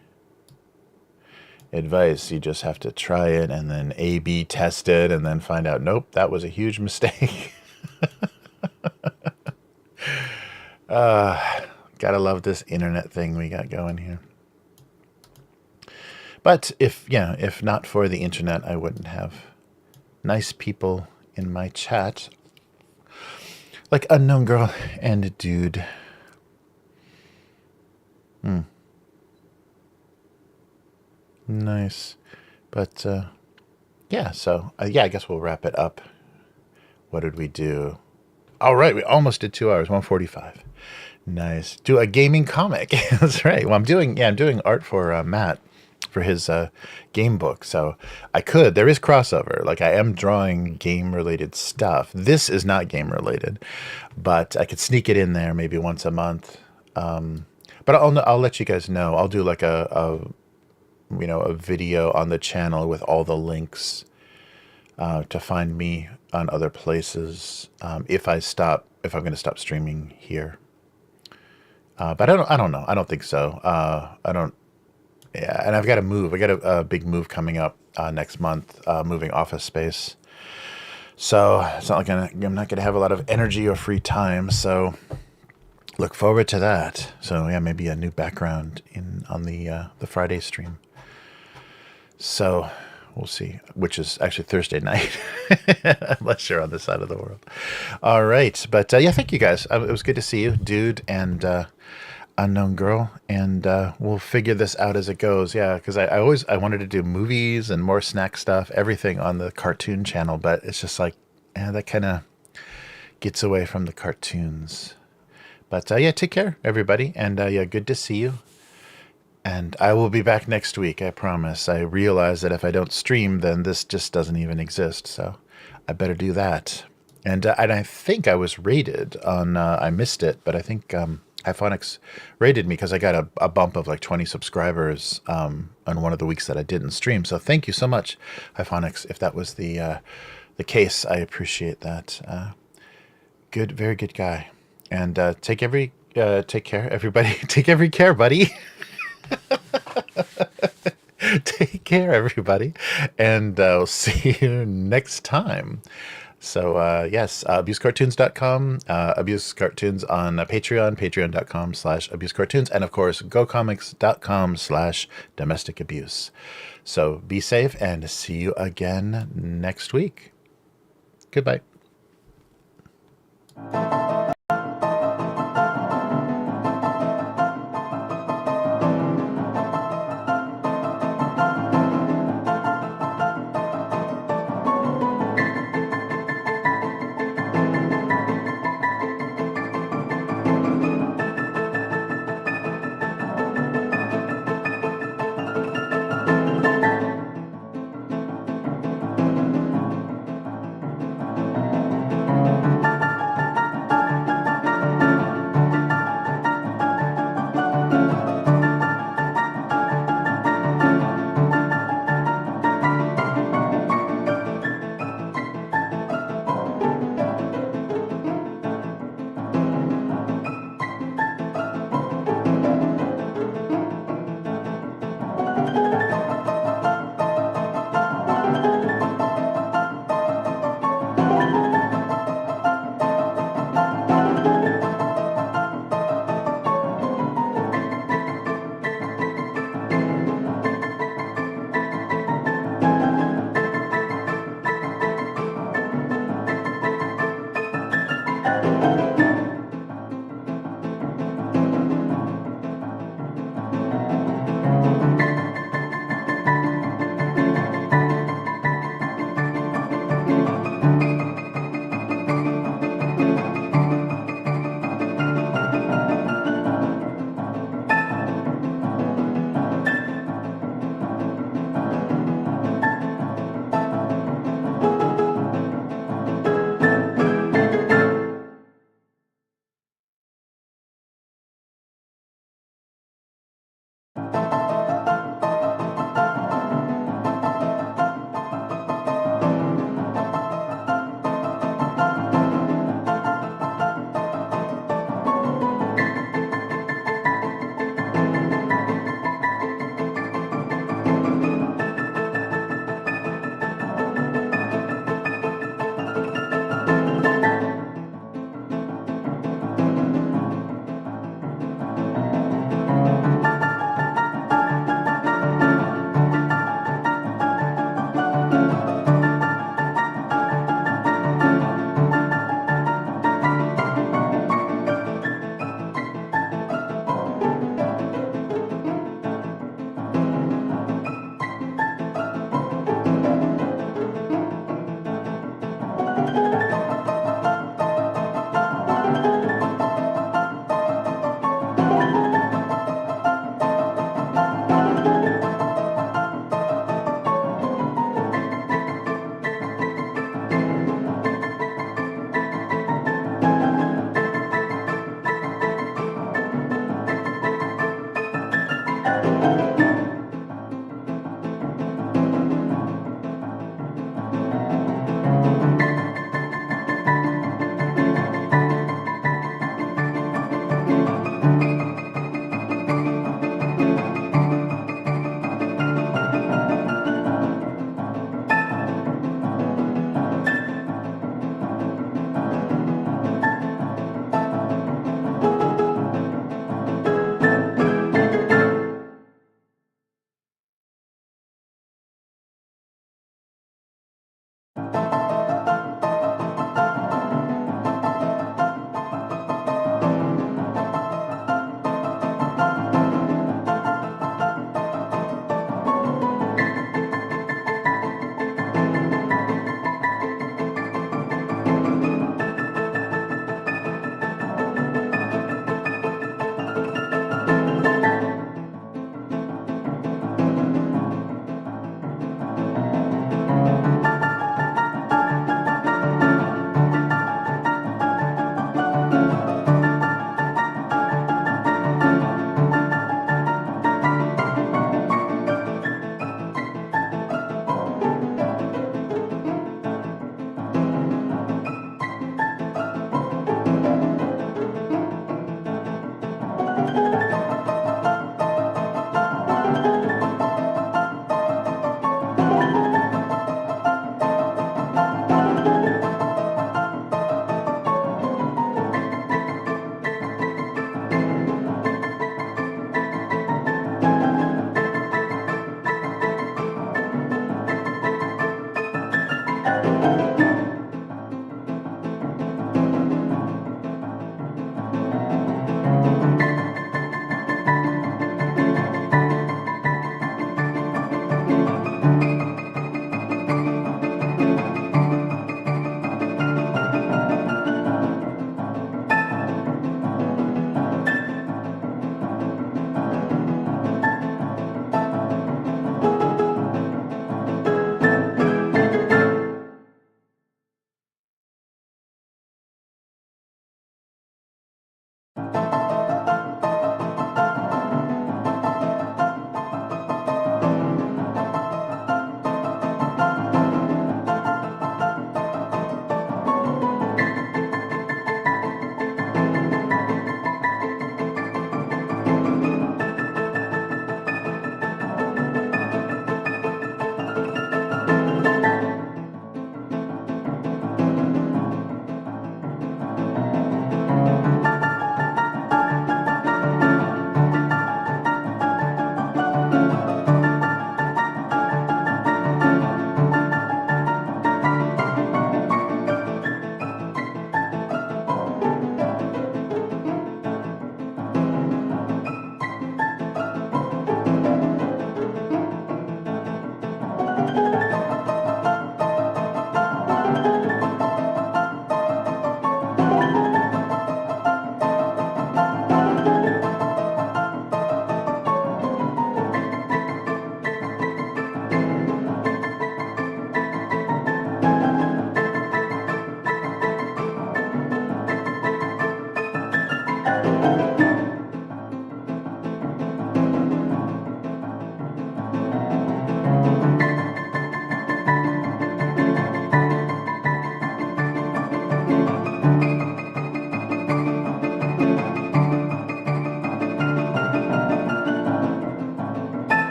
advice. You just have to try it and then A/B test it and then find out, nope, that was a huge mistake. Gotta love this internet thing we got going here. But if not for the internet, I wouldn't have nice people in my chat like Unknown Girl and Dude. Nice. But yeah, so I guess we'll wrap it up. What did we do? All right, we almost did 2 hours, 1:45. Nice. Do a gaming comic. That's right. Well, I'm doing art for Matt for his game book. So there is crossover. Like, I am drawing game related stuff. This is not game related, but I could sneak it in there maybe once a month. But I'll let you guys know. I'll do like a video on the channel with all the links to find me on other places if I'm going to stop streaming here. But I don't know. I don't think so. Yeah, and I've got to move. I got a big move coming up next month, moving office space. So it's not like I'm not going to have a lot of energy or free time. So look forward to that. So yeah, maybe a new background on the Friday stream. So we'll see, which is actually Thursday night, unless you're on this side of the world. All right. But yeah, thank you guys. It was good to see you, Dude, and Unknown Girl. And we'll figure this out as it goes. Yeah, because I wanted to do movies and more snack stuff, everything on the cartoon channel. But it's just like, that kind of gets away from the cartoons. But yeah, take care, everybody. And yeah, good to see you. And I will be back next week, I promise. I realize that if I don't stream, then this just doesn't even exist. So I better do that. And I think I was rated on. I missed it, but I think Iphonics rated me because I got a bump of like 20 subscribers on one of the weeks that I didn't stream. So thank you so much, Iphonics. If that was the case, I appreciate that. Good, very good guy. And take care, everybody. Take every care, buddy. Take care, everybody, and we'll see you next time. So, yes, abusecartoons.com, Abuse Cartoons on Patreon, patreon.com/abusecartoons, and of course, gocomics.com/domestic abuse. So be safe and see you again next week. Goodbye.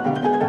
Bye.